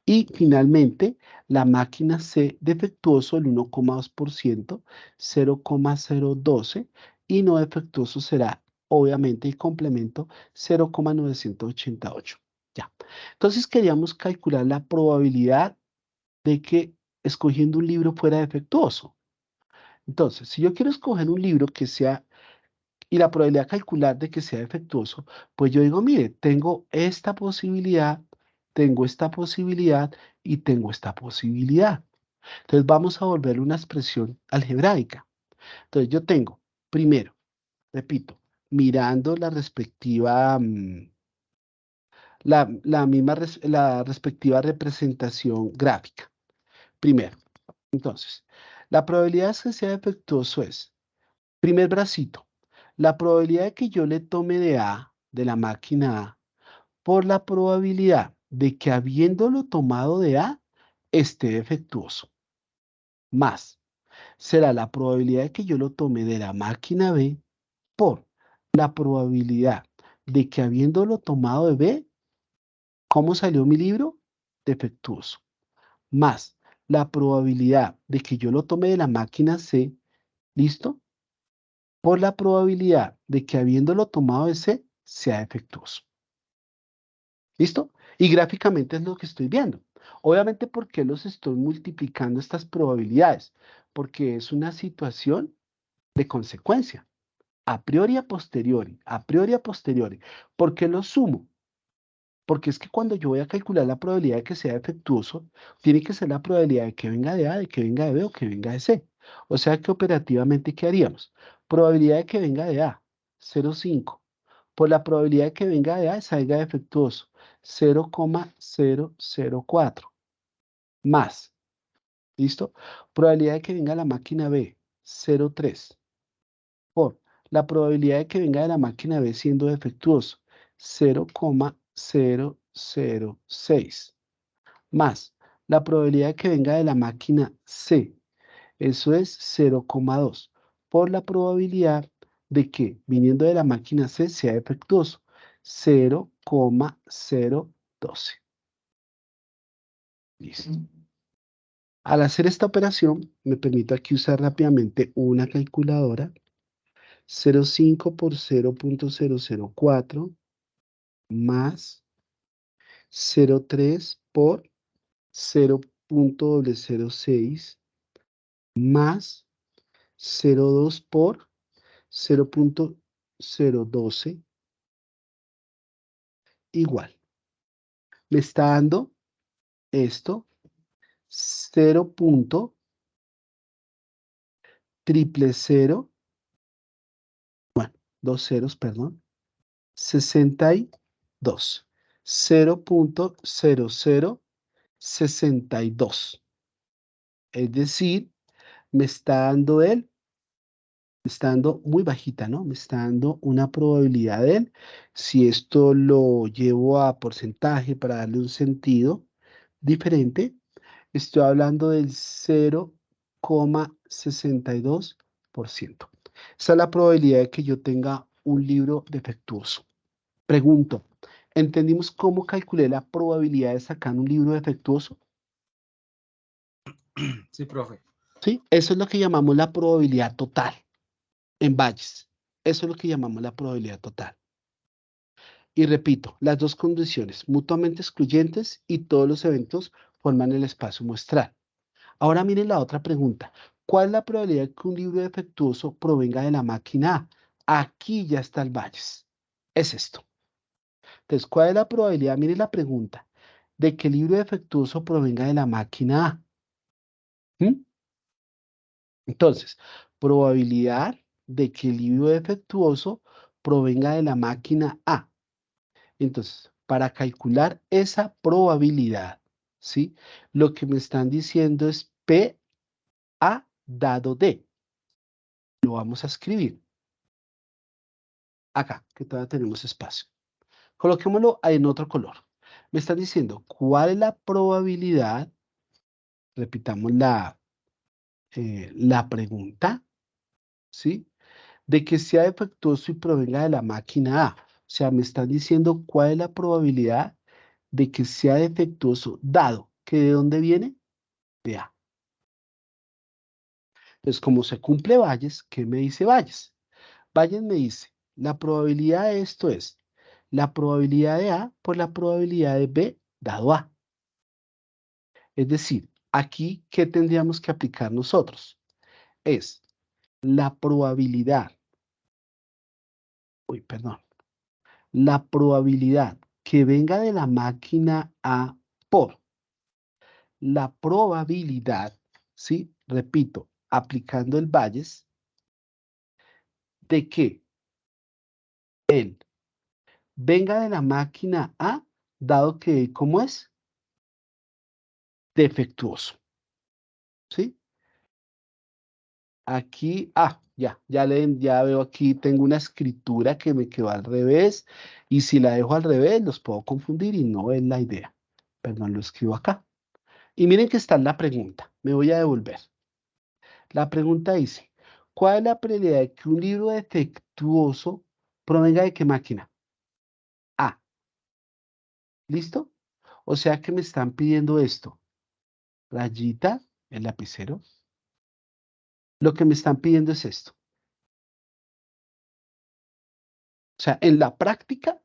Y finalmente, la máquina C, defectuoso el 1,2%, 0,012, y no defectuoso será, obviamente, el complemento 0,988. Ya. Entonces queríamos calcular la probabilidad de que escogiendo un libro fuera defectuoso. Entonces, si yo quiero escoger un libro que sea, y la probabilidad calcular de que sea defectuoso, pues yo digo, mire, tengo esta posibilidad, tengo esta posibilidad y tengo esta posibilidad. Entonces vamos a volver una expresión algebraica. Entonces yo tengo, primero, repito, mirando la respectiva, la respectiva representación gráfica. Primero, entonces, la probabilidad de que sea defectuoso es primer bracito. La probabilidad de que yo le tome de A, de la máquina A, por la probabilidad de que habiéndolo tomado de A, esté defectuoso. Más, será la probabilidad de que yo lo tome de la máquina B por la probabilidad de que habiéndolo tomado de B, ¿cómo salió mi libro? Defectuoso. Más la probabilidad de que yo lo tome de la máquina C, ¿listo? Por la probabilidad de que habiéndolo tomado de C, sea defectuoso. ¿Listo? Y gráficamente es lo que estoy viendo. Obviamente, ¿por qué los estoy multiplicando estas probabilidades? Porque es una situación de consecuencia. A priori, a posteriori, a priori, a posteriori. ¿Por qué lo sumo? Porque es que cuando yo voy a calcular la probabilidad de que sea defectuoso, tiene que ser la probabilidad de que venga de A, de que venga de B o que venga de C. O sea que operativamente, ¿qué haríamos? Probabilidad de que venga de A, 0,5. Por la probabilidad de que venga de A, salga defectuoso, 0,004. Más, ¿listo? Probabilidad de que venga la máquina B, 0,3. Por la probabilidad de que venga de la máquina B siendo defectuoso, 0,006. Más la probabilidad de que venga de la máquina C, eso es 0,2. Por la probabilidad de que viniendo de la máquina C sea defectuoso, 0,012. Listo. Al hacer esta operación, me permito aquí usar rápidamente una calculadora. 0,5 por 0,004 más 0,3 por 0,006 más 0,2 por 0,012 igual. Me está dando esto 0,000, bueno, dos ceros, perdón, 62. 0,0062. Es decir, me está dando él, me está dando muy bajita, ¿no? Me está dando una probabilidad de él. Si esto lo llevo a porcentaje para darle un sentido diferente, estoy hablando del 0,62%. Esa es la probabilidad de que yo tenga un libro defectuoso. Pregunto, ¿entendimos cómo calculé la probabilidad de sacar un libro defectuoso? Sí, profe. ¿Sí? Eso es lo que llamamos la probabilidad total en Bayes. Eso es lo que llamamos la probabilidad total. Y repito, las dos condiciones mutuamente excluyentes y todos los eventos forman el espacio muestral. Ahora miren la otra pregunta. ¿Cuál es la probabilidad de que un libro defectuoso provenga de la máquina A? Aquí ya está el Bayes. Es esto. Entonces, ¿cuál es la probabilidad? Miren la pregunta. De que el libro defectuoso provenga de la máquina A. ¿Mm? Entonces, probabilidad de que el libro defectuoso provenga de la máquina A. Entonces, para calcular esa probabilidad, ¿sí? Lo que me están diciendo es P A dado D. Lo vamos a escribir acá, que todavía tenemos espacio. Coloquémoslo en otro color. Me están diciendo cuál es la probabilidad, repitamos la pregunta, ¿sí? De que sea defectuoso y provenga de la máquina A. O sea, me están diciendo cuál es la probabilidad de que sea defectuoso, dado que de dónde viene, de A. Entonces, como se cumple Bayes, ¿qué me dice Bayes? Bayes me dice, la probabilidad de esto es la probabilidad de A por la probabilidad de B dado A. Es decir, aquí, ¿qué tendríamos que aplicar nosotros? Es la probabilidad, perdón, la probabilidad que venga de la máquina A por la probabilidad, ¿sí? Repito, aplicando el Bayes, de que él venga de la máquina A, dado que, ¿cómo es? Defectuoso, ¿sí? Aquí, ya veo aquí, tengo una escritura que me quedó al revés, y si la dejo al revés, los puedo confundir y no es la idea. Perdón, lo escribo acá. Y miren que está en la pregunta, me voy a devolver. La pregunta dice, ¿cuál es la probabilidad de que un libro defectuoso provenga de qué máquina? A. ¿Listo? O sea que me están pidiendo esto. Rayita, el lapicero. Lo que me están pidiendo es esto. O sea, en la práctica,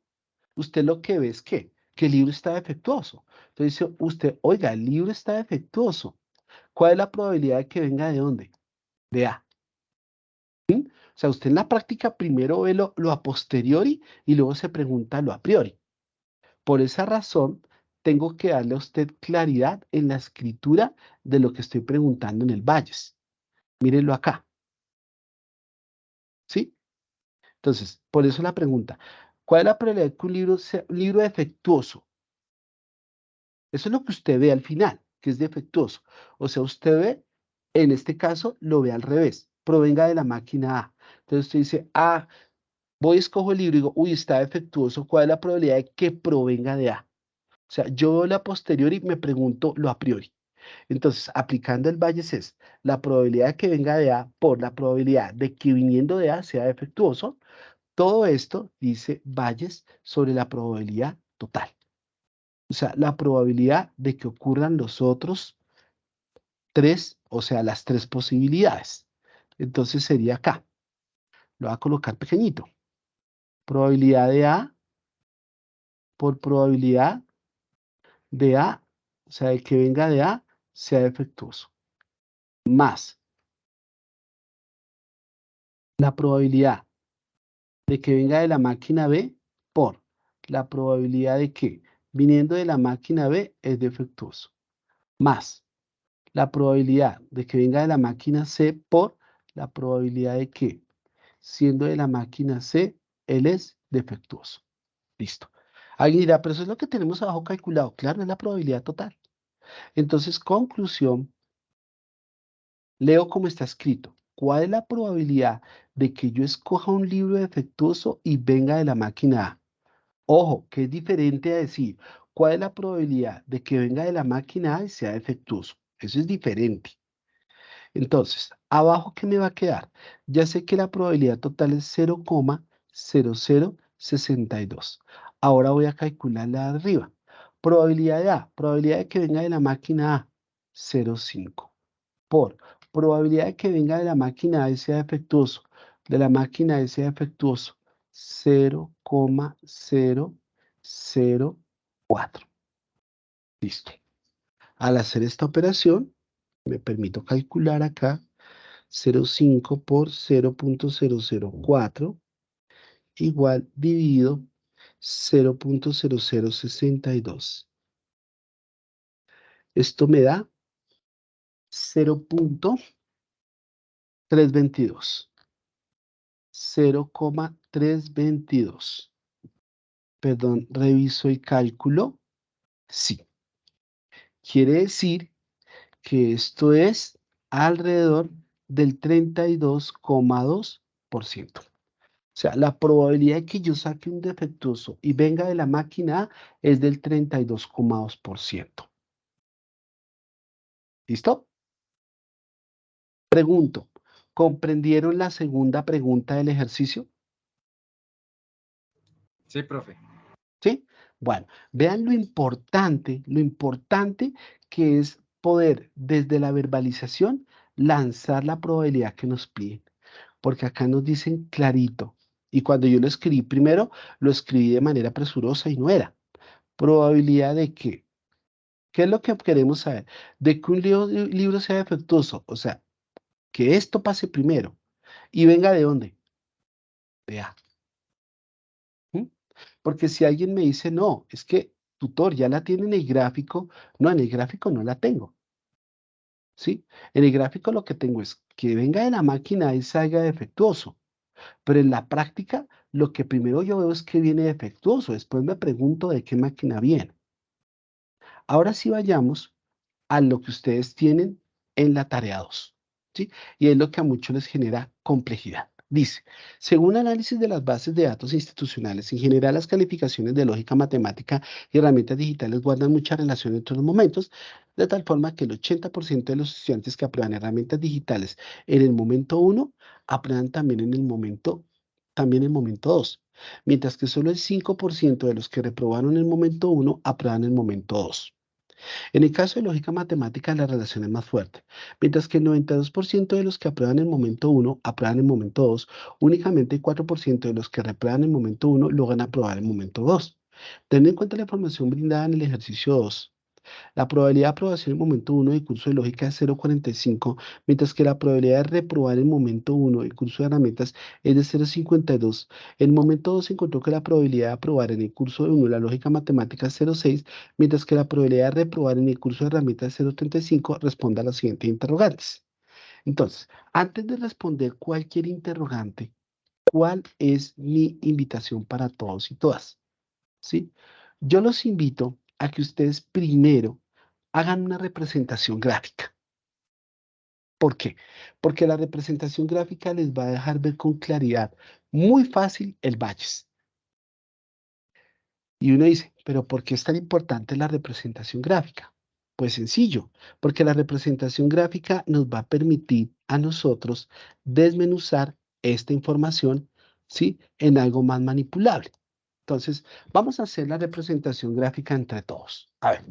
usted lo que ve es que el libro está defectuoso. Entonces dice usted, oiga, el libro está defectuoso. ¿Cuál es la probabilidad de que venga de dónde? De A. ¿Sí? O sea, usted en la práctica primero ve lo a posteriori y luego se pregunta lo a priori. Por esa razón, tengo que darle a usted claridad en la escritura de lo que estoy preguntando en el Bayes. Mírenlo acá. Entonces, por eso la pregunta, ¿cuál es la probabilidad de que un libro sea un libro defectuoso? Eso es lo que usted ve al final, que es defectuoso. O sea, usted ve, en este caso, lo ve al revés, provenga de la máquina A. Entonces usted dice, voy, escojo el libro y digo, uy, está defectuoso, ¿cuál es la probabilidad de que provenga de A? O sea, yo veo la posterior y me pregunto lo a priori. Entonces, aplicando el Bayes es la probabilidad de que venga de A por la probabilidad de que viniendo de A sea defectuoso. Todo esto dice Bayes sobre la probabilidad total. O sea, la probabilidad de que ocurran los otros tres, o sea, las tres posibilidades. Entonces sería acá. Lo voy a colocar pequeñito. Probabilidad de A por probabilidad de A, o sea, de que venga de A, sea defectuoso. Más la probabilidad de que venga de la máquina B por la probabilidad de que viniendo de la máquina B es defectuoso. Más la probabilidad de que venga de la máquina C por la probabilidad de que siendo de la máquina C, él es defectuoso. Listo. Alguien dirá, pero eso es lo que tenemos abajo calculado. Claro, es la probabilidad total. Entonces, conclusión, leo como está escrito. ¿Cuál es la probabilidad de que yo escoja un libro defectuoso y venga de la máquina A? Ojo, que es diferente a decir, ¿cuál es la probabilidad de que venga de la máquina A y sea defectuoso? Eso es diferente. Entonces, abajo, ¿qué me va a quedar? Ya sé que la probabilidad total es 0,0062. Ahora voy a calcular la de arriba. Probabilidad de A, probabilidad de que venga de la máquina A, 0,5. Por probabilidad de que venga de la máquina A y sea defectuoso, de la máquina A y sea defectuoso, 0,004. Listo. Al hacer esta operación, me permito calcular acá 0,5 por 0,004 igual dividido 0,0062. Esto me da 0,322. 0,322. Perdón, reviso el cálculo. Sí. Quiere decir que esto es alrededor del 32,2%. O sea, la probabilidad de que yo saque un defectuoso y venga de la máquina A es del 32,2%. ¿Listo? Pregunto, ¿comprendieron la segunda pregunta del ejercicio? Sí, profe. ¿Sí? Bueno, vean lo importante que es poder desde la verbalización lanzar la probabilidad que nos piden. Porque acá nos dicen clarito. Y cuando yo lo escribí primero, lo escribí de manera presurosa y no era. Probabilidad de que, ¿qué es lo que queremos saber? De que un libro sea defectuoso. O sea, que esto pase primero. ¿Y venga de dónde? De A. ¿Mm? Porque si alguien me dice, no, es que tutor ya la tiene en el gráfico, no, en el gráfico no la tengo, ¿sí? En el gráfico lo que tengo es que venga de la máquina y salga defectuoso, pero en la práctica lo que primero yo veo es que viene defectuoso, después me pregunto de qué máquina viene. Ahora sí vayamos a lo que ustedes tienen en la tarea 2, ¿sí? Y es lo que a muchos les genera complejidad. Dice, según análisis de las bases de datos institucionales, en general las calificaciones de lógica matemática y herramientas digitales guardan mucha relación entre los momentos, de tal forma que el 80% de los estudiantes que aprueban herramientas digitales en el momento 1 aprueban también en el momento 2, mientras que solo el 5% de los que reprobaron en el momento 1 aprueban en el momento 2. En el caso de lógica matemática, la relación es más fuerte. Mientras que el 92% de los que aprueban en momento 1 aprueban en momento 2, únicamente el 4% de los que reprueban en momento 1 logran aprobar en momento 2. Teniendo en cuenta la información brindada en el ejercicio 2, la probabilidad de aprobación en el momento 1 del curso de lógica es 0,45, mientras que la probabilidad de reprobar en el momento 1 del curso de herramientas es de 0,52. En el momento 2 se encontró que la probabilidad de aprobar en el curso de 1 de la lógica matemática es 0,6, mientras que la probabilidad de reprobar en el curso de herramientas es 0,35. Responda a las siguientes interrogantes. Entonces, antes de responder cualquier interrogante, ¿Cuál es mi invitación para todos y todas? ¿Sí? Yo los invito a que ustedes primero hagan una representación gráfica. ¿Por qué? Porque la representación gráfica les va a dejar ver con claridad, muy fácil, el Bayes. Y uno dice, ¿pero por qué es tan importante la representación gráfica? Pues sencillo, porque la representación gráfica nos va a permitir a nosotros desmenuzar esta información, ¿sí? En algo más manipulable. Entonces, vamos a hacer la representación gráfica entre todos. A ver,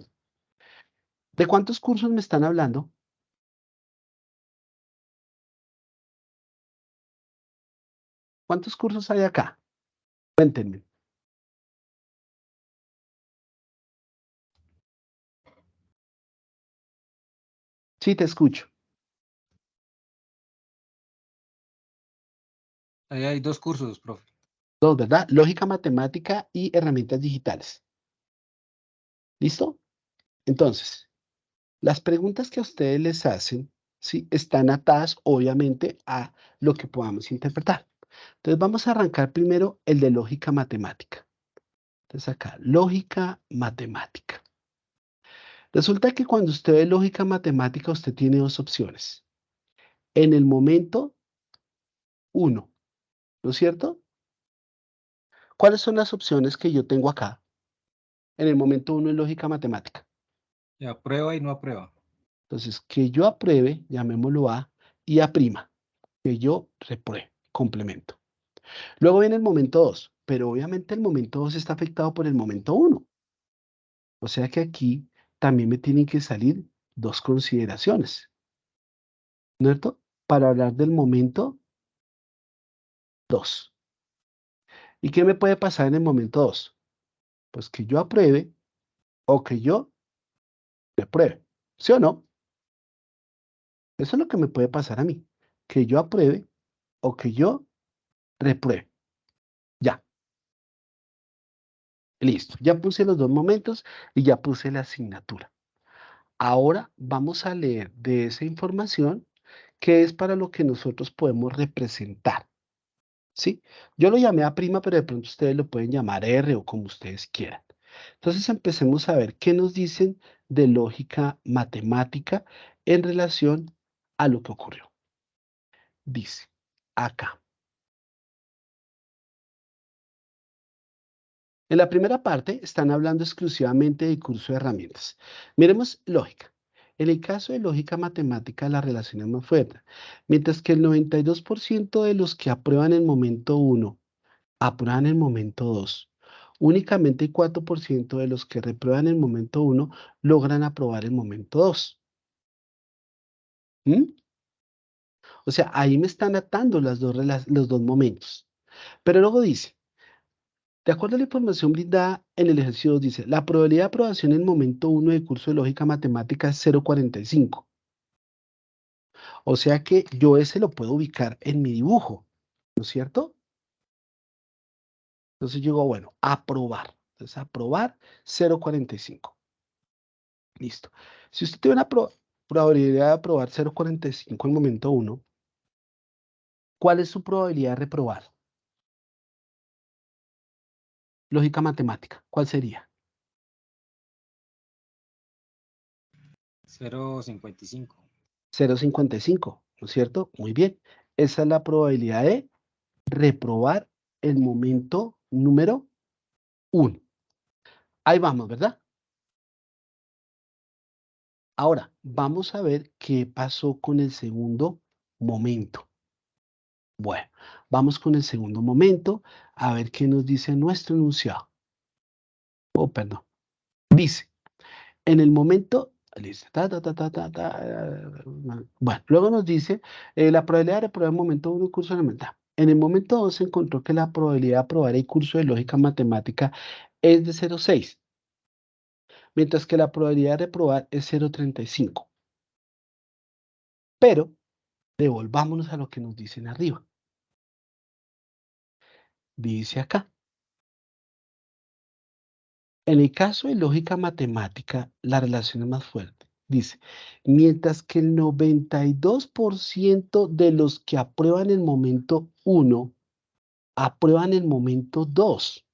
¿de cuántos cursos me están hablando? ¿Cuántos cursos hay acá? Cuéntenme. Sí, te escucho. Ahí hay 2 cursos, profe. Dos, ¿verdad? Lógica matemática y herramientas digitales. ¿Listo? Entonces, las preguntas que a ustedes les hacen, ¿sí? Están atadas, obviamente, a lo que podamos interpretar. Entonces, vamos a arrancar primero el de lógica matemática. Entonces, acá, lógica matemática. Resulta que cuando usted ve lógica matemática, usted tiene dos opciones. En el momento uno, ¿no es cierto? ¿Cuáles son las opciones que yo tengo acá? En el momento uno en lógica matemática. Y aprueba y no aprueba. Entonces, que yo apruebe, llamémoslo A, y A', que yo repruebe, complemento. Luego viene el momento 2, pero obviamente el momento 2 está afectado por el momento uno. O sea que aquí también me tienen que salir dos consideraciones, ¿no es cierto? Para hablar del momento 2. ¿Y qué me puede pasar en el momento 2? Pues que yo apruebe o que yo repruebe, ¿sí o no? Eso es lo que me puede pasar a mí, que yo apruebe o que yo repruebe. Ya, listo. Ya puse los dos momentos y ya puse la asignatura. Ahora vamos a leer de esa información qué es para lo que nosotros podemos representar, ¿sí? Yo lo llamé a prima, pero de pronto ustedes lo pueden llamar R o como ustedes quieran. Entonces empecemos a ver qué nos dicen de lógica matemática en relación a lo que ocurrió. Dice acá. En la primera parte están hablando exclusivamente del curso de herramientas. Miremos lógica. En el caso de lógica matemática, la relación es más fuerte. Mientras que el 92% de los que aprueban el momento uno aprueban el momento 2, únicamente el 4% de los que reprueban el momento uno logran aprobar el momento 2. ¿Mm? O sea, ahí me están atando los dos momentos. Pero luego dice, de acuerdo a la información brindada en el ejercicio 2, dice, la probabilidad de aprobación en el momento uno del curso de lógica matemática es 0,45. O sea que yo ese lo puedo ubicar en mi dibujo, ¿no es cierto? Entonces yo digo, bueno, aprobar. Entonces, aprobar 0,45. Listo. Si usted tiene una probabilidad de aprobar 0,45 en el momento uno, ¿cuál es su probabilidad de reprobar? Lógica matemática, ¿cuál sería? 0,55. 0,55, ¿no es cierto? Muy bien. Esa es la probabilidad de reprobar el momento número uno. Ahí vamos, ¿verdad? Ahora, vamos a ver qué pasó con el segundo momento. Bueno, vamos con el segundo momento a ver qué nos dice nuestro enunciado. Oh, perdón. Dice, en el momento, listo, bueno, luego nos dice, la probabilidad de aprobar el momento 1 curso elemental. En el momento 2 se encontró que la probabilidad de aprobar el curso de lógica matemática es de 0,6, mientras que la probabilidad de reprobar es 0,35. Pero devolvámonos a lo que nos dicen arriba. Dice acá, en el caso de lógica matemática, la relación es más fuerte. Dice, mientras que el 92% de los que aprueban el momento uno aprueban el momento 2.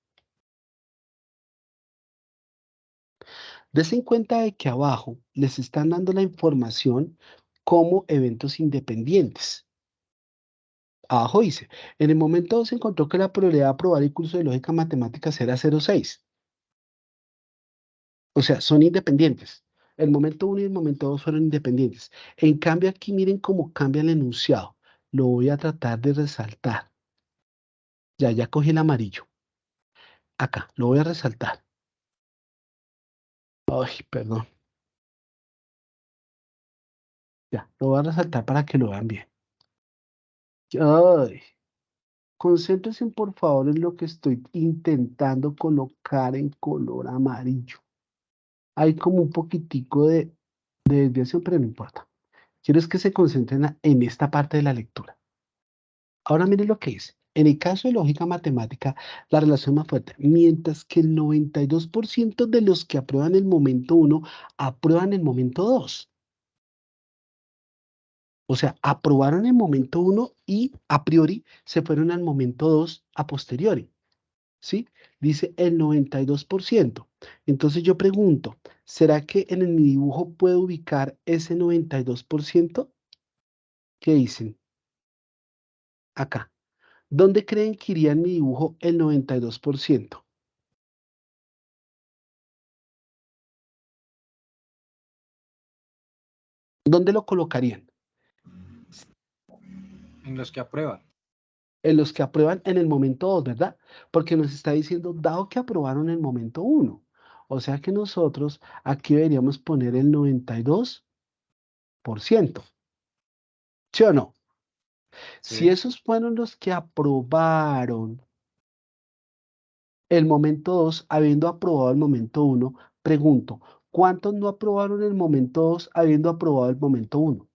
Dense en cuenta de que abajo les están dando la información como eventos independientes. Abajo dice, en el momento 2 se encontró que la probabilidad de aprobar el curso de lógica matemáticas era 0,6. O sea, son independientes. El momento 1 y el momento 2 fueron independientes. En cambio, aquí miren cómo cambia el enunciado. Lo voy a tratar de resaltar. Ya cogí el amarillo. Acá, lo voy a resaltar. Ay, perdón. Ya, lo voy a resaltar para que lo vean bien. Ay, concéntrense por favor en lo que estoy intentando colocar en color amarillo. Hay como un poquitico de desviación, pero no importa. Quiero es que se concentren en esta parte de la lectura. Ahora miren lo que dice. En el caso de lógica matemática, la relación más fuerte, mientras que el 92% de los que aprueban el momento 1 aprueban el momento 2. O sea, aprobaron el momento 1 y a priori se fueron al momento 2 a posteriori. ¿Sí? Dice el 92%. Entonces yo pregunto, ¿será que en mi dibujo puedo ubicar ese 92%? ¿Qué dicen? Acá. ¿Dónde creen que iría en mi dibujo el 92%? ¿Dónde lo colocarían? En los que aprueban. En los que aprueban en el momento 2, ¿verdad? Porque nos está diciendo, dado que aprobaron en el momento 1. O sea que nosotros aquí deberíamos poner el 92%. ¿Sí o no? Si Sí. esos fueron los que aprobaron el momento 2, habiendo aprobado el momento 1, pregunto, ¿cuántos no aprobaron el momento 2 habiendo aprobado el momento 1?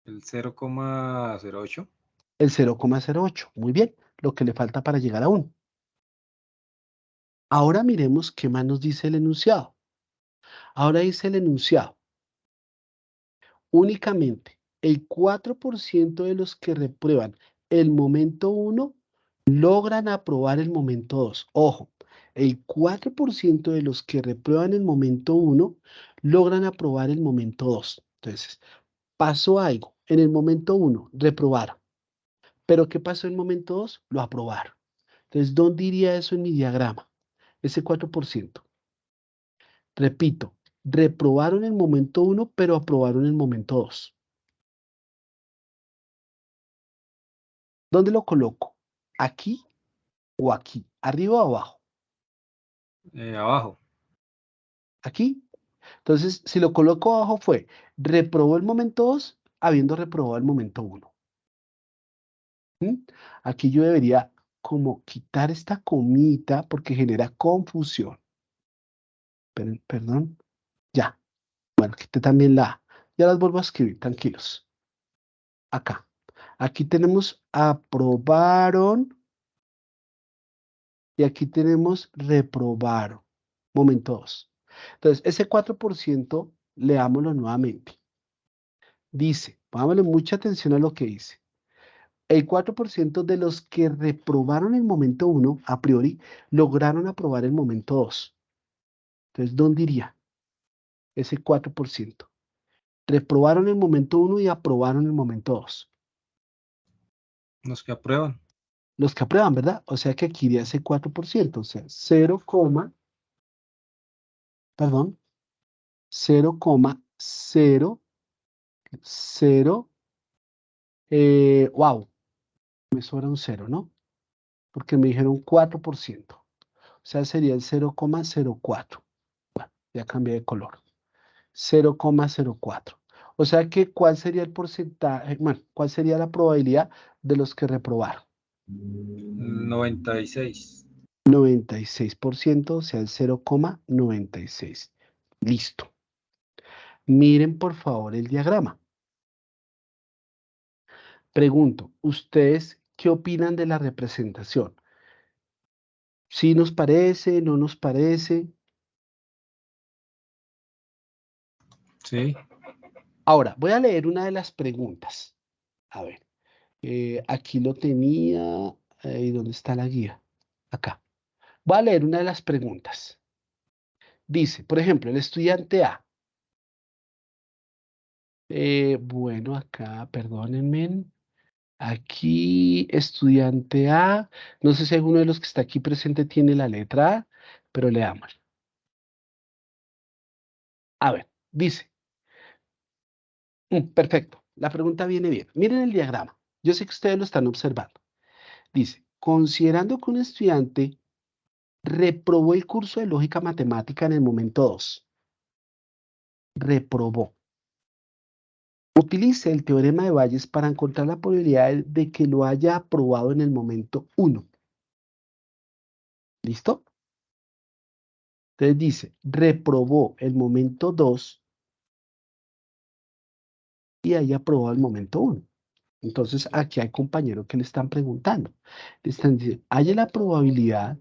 El 0,08. El 0,08. Muy bien, lo que le falta para llegar a 1. Ahora miremos qué más nos dice el enunciado. Ahora dice el enunciado, únicamente el 4% de los que reprueban el momento 1 logran aprobar el momento 2. Ojo, el 4% de los que reprueban el momento 1 logran aprobar el momento 2. Entonces, pasó algo. En el momento 1, reprobaron. Pero ¿qué pasó en el momento 2? Lo aprobaron. Entonces, ¿dónde iría eso en mi diagrama? Ese 4%. Repito, reprobaron el momento 1, pero aprobaron el momento 2. ¿Dónde lo coloco? ¿Aquí o aquí? ¿Arriba o abajo? Abajo. ¿Aquí? Entonces, si lo coloco abajo fue, reprobó el momento 2, habiendo reprobado el momento 1. Aquí yo debería como quitar esta comita porque genera confusión. Perdón, ya. Bueno, quité también la A. Ya las vuelvo a escribir, tranquilos. Acá. Aquí tenemos aprobaron y aquí tenemos reprobaron. Momento 2. Entonces, ese 4%, leámoslo nuevamente. Dice, pongámosle mucha atención a lo que dice. El 4% de los que reprobaron el momento 1, a priori, lograron aprobar el momento 2. Entonces, ¿dónde iría ese 4%? Reprobaron el momento 1 y aprobaron el momento 2. Los que aprueban. Los que aprueban, ¿verdad? O sea que aquí iría ese 4%, o sea, 0, perdón, 0,0, wow, me sobra un 0, ¿no? Porque me dijeron 4%. O sea, sería el 0,04. Bueno, ya cambié de color. 0,04. O sea que, ¿cuál sería el porcentaje? Bueno, ¿cuál sería la probabilidad de los que reprobaron? 96. 96%, o sea, el 0,96. Listo. Miren por favor el diagrama. Pregunto, ¿ustedes qué opinan de la representación? ¿Sí nos parece? ¿No nos parece? Sí. Ahora, voy a leer una de las preguntas. A ver, Aquí lo tenía. ¿Y dónde está la guía? Acá. Voy a leer una de las preguntas. Dice, por ejemplo, el estudiante A. Bueno, acá, perdónenme. Aquí, estudiante A. No sé si alguno de los que está aquí presente tiene la letra A, pero leamos. A ver, dice. Perfecto. La pregunta viene bien. Miren el diagrama. Yo sé que ustedes lo están observando. Dice, considerando que un estudiante reprobó el curso de lógica matemática en el momento 2. Reprobó. Utilice el teorema de Bayes para encontrar la probabilidad de que lo haya aprobado en el momento 1. ¿Listo? Entonces dice, reprobó el momento 2 y haya aprobado el momento 1. Entonces aquí hay compañeros que le están preguntando. Le están diciendo, hay la probabilidad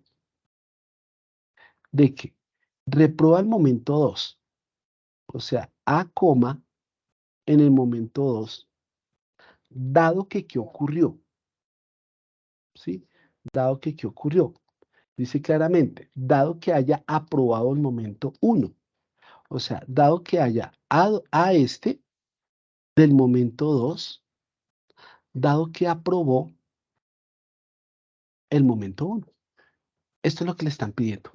de que reproba el momento 2. O sea, A, en el momento 2, dado que ¿qué ocurrió? ¿Sí? Dado que ¿qué ocurrió? Dice claramente, dado que haya aprobado el momento 1. O sea, dado que haya a este del momento 2, dado que aprobó el momento 1. Esto es lo que le están pidiendo.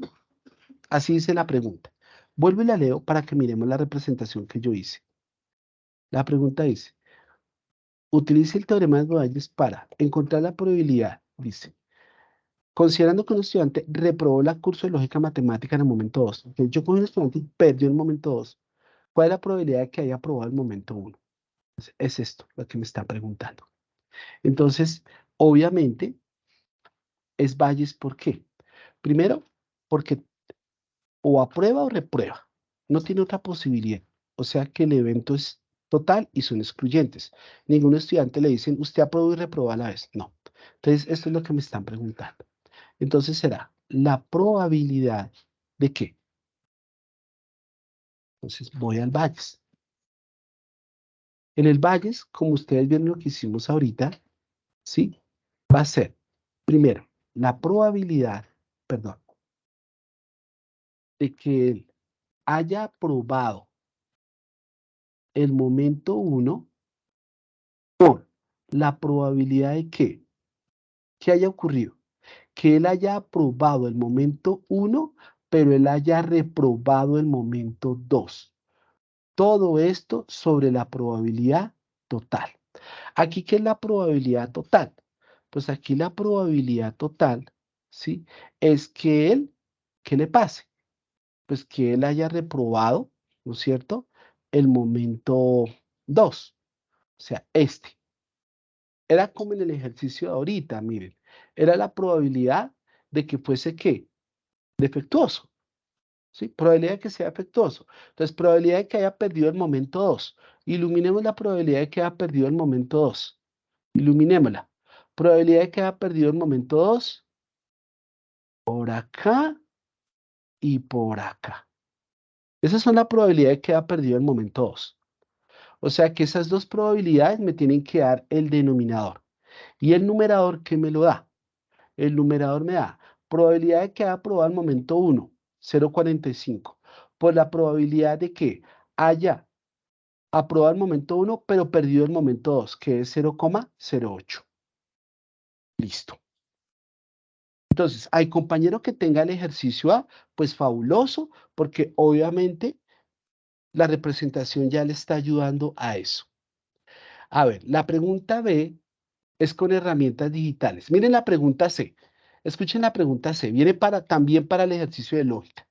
Así dice la pregunta. Vuelvo y la leo para que miremos la representación que yo hice. La pregunta dice, utilice el teorema de Bayes para encontrar la probabilidad, dice, considerando que un estudiante reprobó el curso de lógica matemática en el momento 2. Yo con un estudiante y perdió el momento 2. ¿Cuál es la probabilidad de que haya aprobado el momento 1? Es esto lo que me está preguntando. Entonces, obviamente, es Bayes, ¿por qué? Primero, porque o aprueba o reprueba. No tiene otra posibilidad. O sea que el evento es total y son excluyentes. Ningún estudiante le dicen, usted aprobó y reprobó a la vez. No. Entonces, esto es lo que me están preguntando. Entonces será la probabilidad de qué. Entonces voy al Bayes. En el Bayes, como ustedes vieron lo que hicimos ahorita, ¿sí? Va a ser, primero, la probabilidad, perdón, de que él haya aprobado el momento 1 por la probabilidad de que haya ocurrido, que él haya aprobado el momento 1, pero él haya reprobado el momento 2. Todo esto sobre la probabilidad total. Aquí, ¿qué es la probabilidad total? Pues aquí la probabilidad total, ¿sí? Es que él, ¿qué le pase? Pues que él haya reprobado, ¿no es cierto? El momento 2, o sea, este. Era como en el ejercicio de ahorita, miren. Era la probabilidad de que fuese, ¿qué? Defectuoso, ¿sí? Probabilidad de que sea defectuoso. Entonces, probabilidad de que haya perdido el momento 2. Iluminemos la probabilidad de que haya perdido el momento 2. Iluminémosla. Probabilidad de que haya perdido el momento 2 por acá y por acá. Esas son las probabilidades de que haya perdido el momento 2. O sea que esas dos probabilidades me tienen que dar el denominador. ¿Y el numerador qué me lo da? El numerador me da probabilidad de que haya aprobado el momento 1, 0,45, por la probabilidad de que haya aprobado el momento 1, pero perdido el momento 2, que es 0,08. Listo. Entonces, hay compañero que tenga el ejercicio A, pues fabuloso, porque obviamente la representación ya le está ayudando a eso. A ver, la pregunta B es con herramientas digitales. Miren la pregunta C. Escuchen la pregunta C. Viene también para el ejercicio de lógica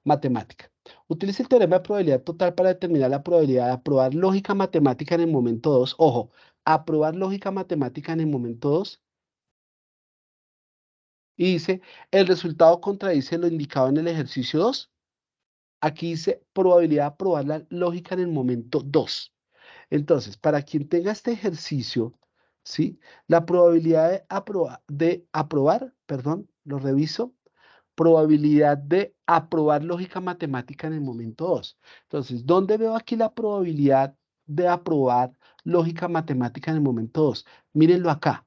matemática. Utilice el teorema de probabilidad total para determinar la probabilidad de aprobar lógica matemática en el momento 2. Ojo, aprobar lógica matemática en el momento 2. Y dice, el resultado contradice lo indicado en el ejercicio 2. Aquí dice probabilidad de aprobar la lógica en el momento 2. Entonces, para quien tenga este ejercicio, ¿sí? La probabilidad de aprobar, perdón, lo reviso, probabilidad de aprobar lógica matemática en el momento 2. Entonces, ¿dónde veo aquí la probabilidad de aprobar lógica matemática en el momento 2. Mírenlo acá.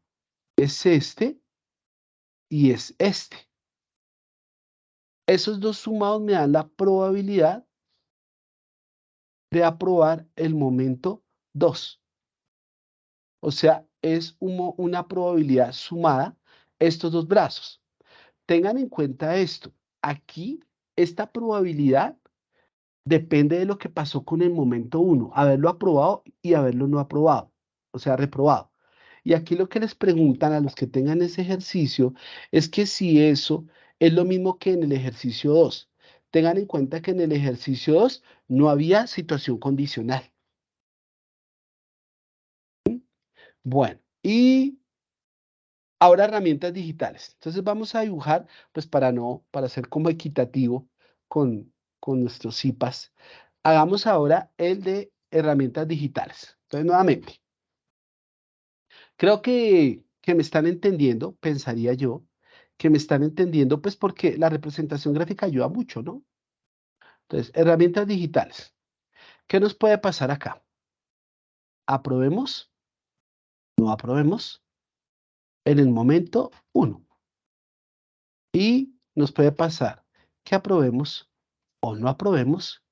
Es este y es este. Esos dos sumados me dan la probabilidad de aprobar el momento 2. O sea, es una probabilidad sumada estos dos brazos. Tengan en cuenta esto. Aquí, esta probabilidad depende de lo que pasó con el momento 1, haberlo aprobado y haberlo no aprobado, o sea, reprobado. Y aquí lo que les preguntan a los que tengan ese ejercicio es que si eso es lo mismo que en el ejercicio 2. Tengan en cuenta que en el ejercicio 2 no había situación condicional. Bueno, y ahora herramientas digitales. Entonces vamos a dibujar, pues para ser como equitativo con nuestros CIPAS. Hagamos ahora el de herramientas digitales. Entonces, nuevamente, creo que me están entendiendo, pensaría yo, que me están entendiendo, pues porque la representación gráfica ayuda mucho, ¿no? Entonces, herramientas digitales. ¿Qué nos puede pasar acá? ¿Aprobemos? ¿No aprobemos? En el momento 1. Y nos puede pasar que aprobemos o no aprobemos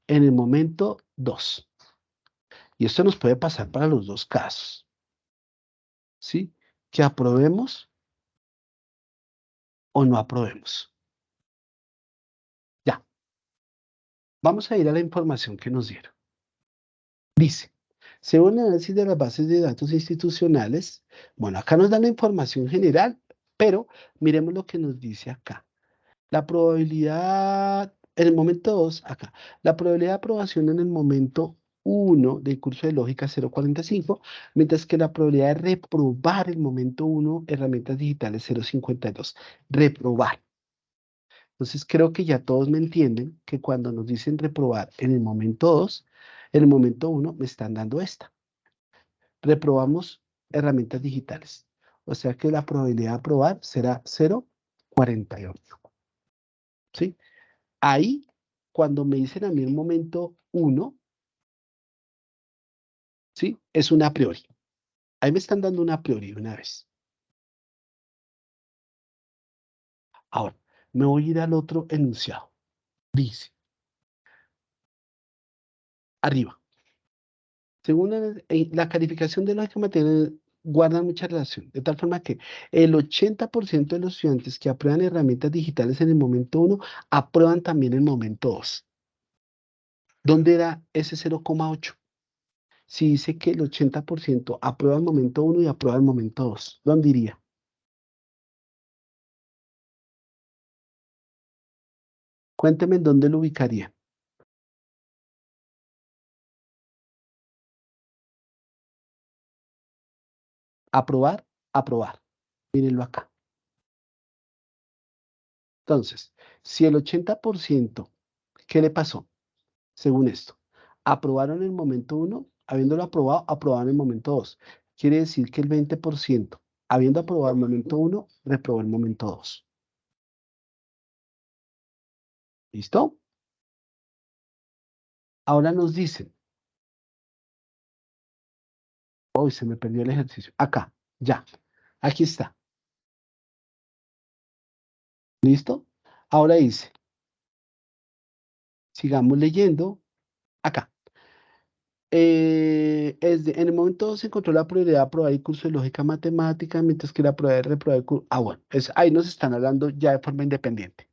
en el momento 2. Y esto nos puede pasar para los dos casos. ¿Sí? Que aprobemos o no aprobemos. Ya. Vamos a ir a la información que nos dieron. Dice, según el análisis de las bases de datos institucionales, bueno, acá nos dan la información general, pero miremos lo que nos dice acá. La probabilidad, en el momento 2, acá, la probabilidad de aprobación en el momento 1 del curso de lógica 0,45, mientras que la probabilidad de reprobar el momento 1, herramientas digitales 0,52. Reprobar. Entonces creo que ya todos me entienden que cuando nos dicen reprobar en el momento 2, en el momento 1 me están dando esta. Reprobamos herramientas digitales. O sea que la probabilidad de aprobar será 0,48. ¿Sí? Ahí, cuando me dicen a mí el momento 1, ¿sí? Es un a priori. Ahí me están dando un a priori una vez. Ahora, me voy a ir al otro enunciado. Dice, arriba. Según la calificación de lógica material, guarda mucha relación, de tal forma que el 80% de los estudiantes que aprueban herramientas digitales en el momento 1, aprueban también el momento 2. ¿Dónde era ese 0,8? Si dice que el 80% aprueba el momento 1 y aprueba el momento 2, ¿dónde iría? Cuénteme en dónde lo ubicaría. Aprobar, aprobar. Mírenlo acá. Entonces, si el 80%, ¿qué le pasó? Según esto, aprobaron en el momento 1, habiéndolo aprobado, aprobaron en el momento 2. Quiere decir que el 20%, habiendo aprobado el momento 1, reprobó el momento 2. ¿Listo? Ahora nos dicen, uy, se me perdió el ejercicio. Acá, ya, aquí está. ¿Listo? Ahora dice, sigamos leyendo acá. En el momento 2 se encontró la probabilidad de aprobar el curso de lógica matemática, mientras que la probabilidad de reprobar el curso. Ah, bueno, ahí nos están hablando ya de forma independiente.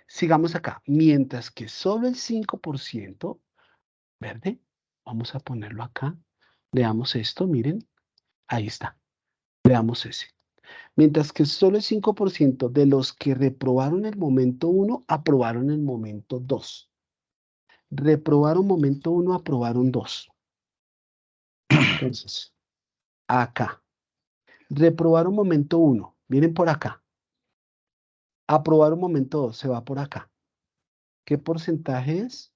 Sigamos acá. Mientras que solo el 5%, verde, vamos a ponerlo acá. Leamos esto, miren, ahí está. Leamos ese. Mientras que solo el 5% de los que reprobaron el momento 1, aprobaron el momento 2. Reprobaron momento 1, aprobaron 2. Entonces, acá. Reprobaron momento 1, vienen por acá. Aprobar un momento 2, se va por acá. ¿Qué porcentaje es?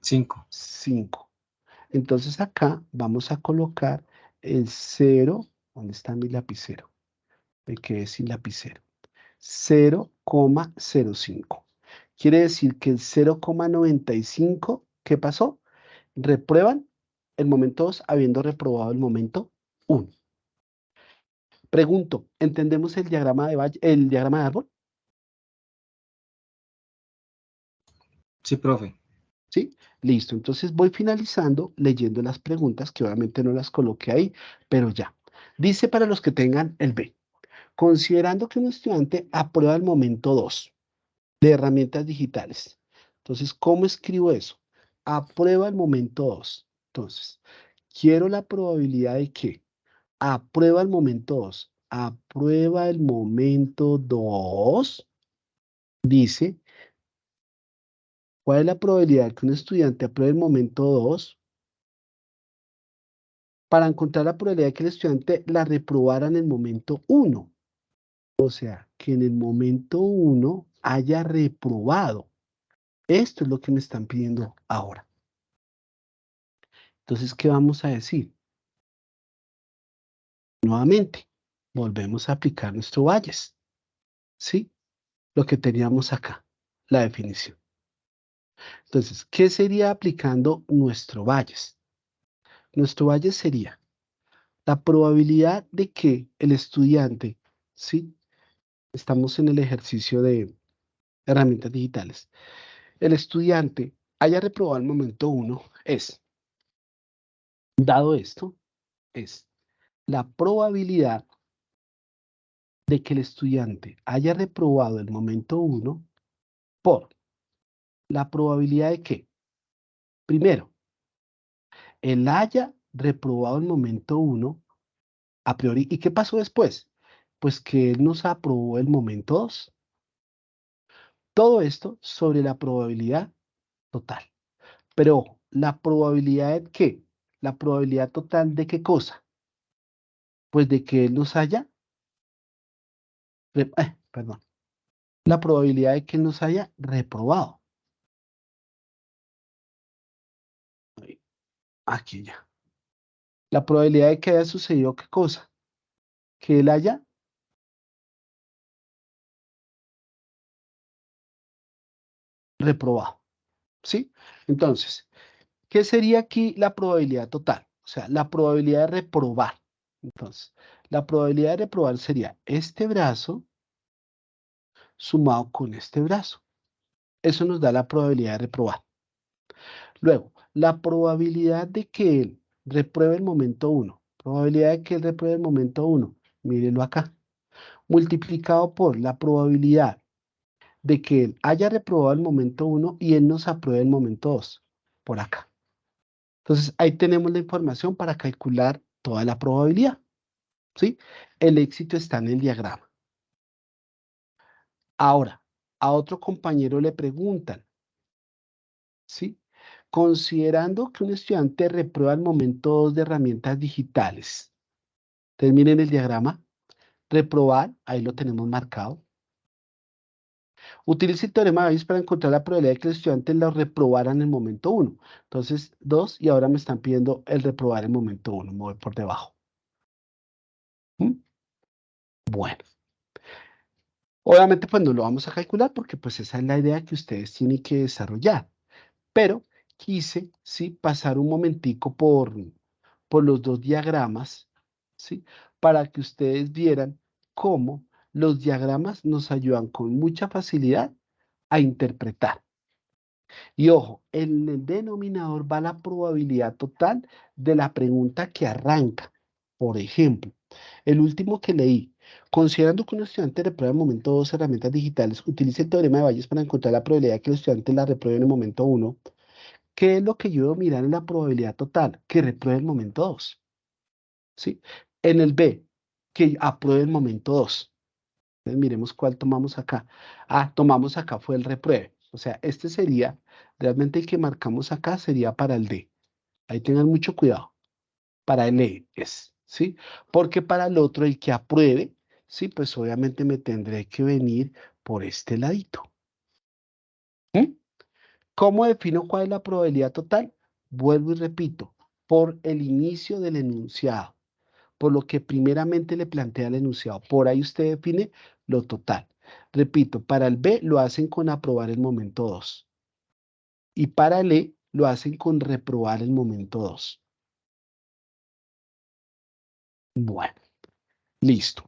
5. 5. Entonces acá vamos a colocar el 0. ¿Dónde está mi lapicero? Me quedé sin lapicero. 0,05. Quiere decir que el 0,95, ¿qué pasó? Reprueban el momento 2 habiendo reprobado el momento 1. Pregunto, ¿entendemos el diagrama de árbol? Sí, profe. ¿Sí? Listo. Entonces voy finalizando leyendo las preguntas, que obviamente no las coloqué ahí, pero ya. Dice para los que tengan el B. Considerando que un estudiante aprueba el momento 2 de herramientas digitales. Entonces, ¿cómo escribo eso? Aprueba el momento 2. Entonces, quiero la probabilidad de que aprueba el momento 2. Aprueba el momento 2. Dice, ¿cuál es la probabilidad de que un estudiante apruebe el momento 2? Para encontrar la probabilidad de que el estudiante la reprobara en el momento 1. O sea, que en el momento 1 haya reprobado. Esto es lo que me están pidiendo ahora. Entonces, ¿qué vamos a decir? Nuevamente, volvemos a aplicar nuestro Bayes, ¿sí? Lo que teníamos acá, la definición. Entonces, ¿qué sería aplicando nuestro Bayes? Nuestro Bayes sería la probabilidad de que el estudiante, ¿sí? Estamos en el ejercicio de herramientas digitales. El estudiante haya reprobado el momento 1 es, dado esto, es la probabilidad de que el estudiante haya reprobado el momento 1 por la probabilidad de que, primero, él haya reprobado el momento 1 a priori. ¿Y qué pasó después? Pues que él nos aprobó el momento 2. Todo esto sobre la probabilidad total. Pero ojo, ¿la probabilidad de qué? ¿La probabilidad total de qué cosa? Pues de que él nos haya, perdón, la probabilidad de que él nos haya reprobado. Aquí ya. La probabilidad de que haya sucedido qué cosa? Que él haya reprobado. ¿Sí? Entonces, ¿qué sería aquí la probabilidad total? O sea, la probabilidad de reprobar. Entonces, la probabilidad de reprobar sería este brazo sumado con este brazo. Eso nos da la probabilidad de reprobar. Luego, la probabilidad de que él repruebe el momento 1. Probabilidad de que él repruebe el momento 1. Mírenlo acá. Multiplicado por la probabilidad de que él haya reprobado el momento 1 y él nos apruebe el momento 2. Por acá. Entonces, ahí tenemos la información para calcular toda la probabilidad, ¿sí? El éxito está en el diagrama. Ahora, a otro compañero le preguntan, ¿sí? Considerando que un estudiante reprueba el momento 2 de herramientas digitales. Entonces, miren el diagrama. Reprobar, ahí lo tenemos marcado. Utilice el teorema de Bayes para encontrar la probabilidad de que el estudiante lo reprobara en el momento 1. Entonces, 2, y ahora me están pidiendo el reprobar en el momento 1. Me voy por debajo. ¿Mm? Bueno. Obviamente, pues no lo vamos a calcular porque pues esa es la idea que ustedes tienen que desarrollar. Pero quise, sí, pasar un momentico por los dos diagramas, ¿sí? Para que ustedes vieran cómo los diagramas nos ayudan con mucha facilidad a interpretar. Y ojo, en el denominador va la probabilidad total de la pregunta que arranca. Por ejemplo, el último que leí, considerando que un estudiante reprueba en el momento 2 herramientas digitales, utilice el teorema de Bayes para encontrar la probabilidad de que el estudiante la repruebe en el momento 1. ¿Qué es lo que yo debo mirar en la probabilidad total? Que repruebe el momento 2. ¿Sí? En el B, que apruebe el momento 2. Entonces, miremos cuál tomamos acá. Tomamos acá fue el repruebe. O sea, este sería, realmente el que marcamos acá sería para el D. Ahí tengan mucho cuidado. Para el E es, ¿sí? Porque para el otro, el que apruebe, sí, pues obviamente me tendré que venir por este ladito. ¿Mm? ¿Cómo defino cuál es la probabilidad total? Vuelvo y repito, por el inicio del enunciado, por lo que primeramente le plantea el enunciado. Por ahí usted define lo total. Repito, para el B lo hacen con aprobar el momento 2. Y para el E lo hacen con reprobar el momento 2. Bueno, listo.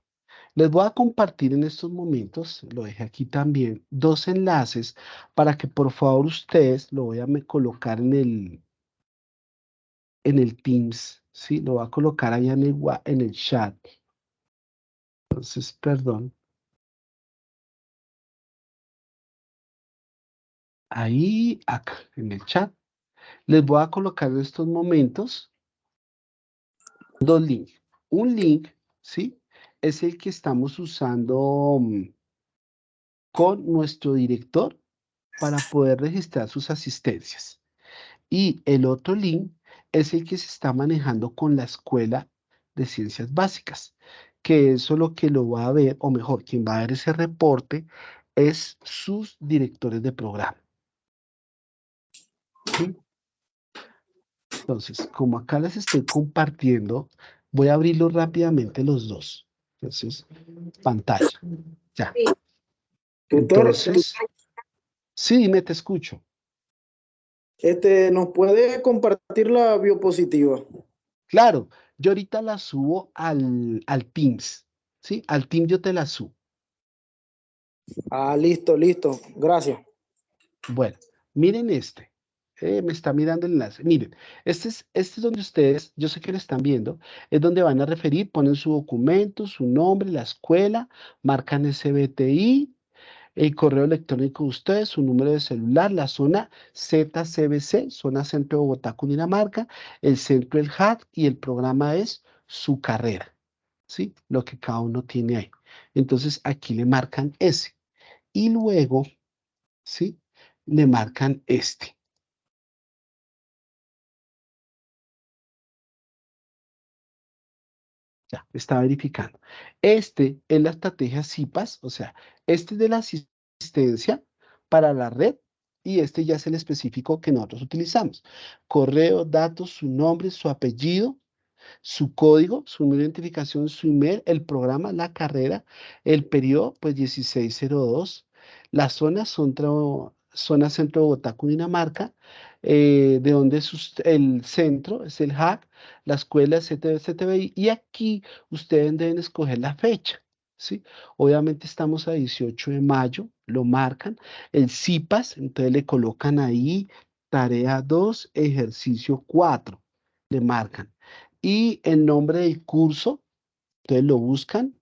Les voy a compartir en estos momentos, lo dejé aquí también, dos enlaces para que por favor ustedes lo voy a colocar en el Teams, ¿sí? Lo voy a colocar allá en el chat. Entonces, perdón. Ahí, acá, en el chat. Les voy a colocar en estos momentos dos links. Un link, ¿sí? Es el que estamos usando con nuestro director para poder registrar sus asistencias. Y el otro link es el que se está manejando con la Escuela de Ciencias Básicas, que eso lo que lo va a ver, o mejor, quien va a ver ese reporte es sus directores de programa. ¿Sí? Entonces, como acá les estoy compartiendo, voy a abrirlo rápidamente los dos. Entonces, pantalla. Ya. Tutor, Entonces, sí, dime, te escucho. ¿nos puede compartir la diapositiva? Claro, yo ahorita la subo al Teams, ¿sí? Al Teams yo te la subo. Ah, listo, listo. Gracias. Bueno, miren este. Me está mirando el enlace. Miren, este es donde ustedes, yo sé que lo están viendo, es donde van a referir, ponen su documento, su nombre, la escuela, marcan SBTI, el correo electrónico de ustedes, su número de celular, la zona ZCBC, zona Centro de Bogotá, Cundinamarca, el centro del HAT y el programa es su carrera, ¿sí? Lo que cada uno tiene ahí. Entonces aquí le marcan ese. Y luego, ¿sí? Le marcan este. Ya, está verificando. Este es la estrategia CIPAS, o sea, este es de la asistencia para la red y este ya es el específico que nosotros utilizamos. Correo, datos, su nombre, su apellido, su código, su número de identificación, su email, el programa, la carrera, el periodo, pues 1602. Las zonas son zona centro de Bogotá, Cundinamarca, de donde es el centro, es el HAC, la escuela es CTBI, y aquí ustedes deben escoger la fecha, ¿sí? Obviamente estamos a 18 de mayo, lo marcan, el CIPAS, entonces le colocan ahí tarea 2, ejercicio 4, le marcan. Y el nombre del curso, entonces lo buscan,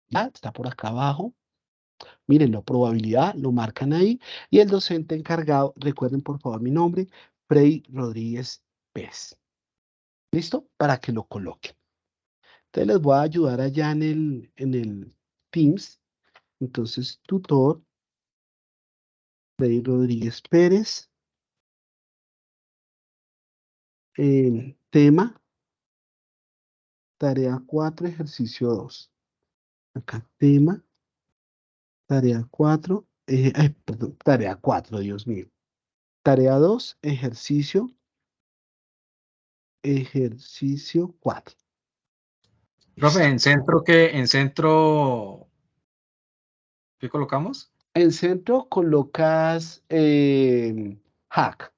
ya está por acá abajo. Miren, la probabilidad lo marcan ahí. Y el docente encargado, recuerden por favor mi nombre, Freddy Rodríguez Pérez. ¿Listo? Para que lo coloquen. Entonces les voy a ayudar allá en el Teams. Entonces, tutor, Freddy Rodríguez Pérez. Tema, tarea 4, ejercicio 2. Acá, tema. Tarea 4, perdón, tarea 4, Dios mío. Tarea 2, ejercicio 4. Profe, Listo. ¿qué colocamos? En centro colocas hack.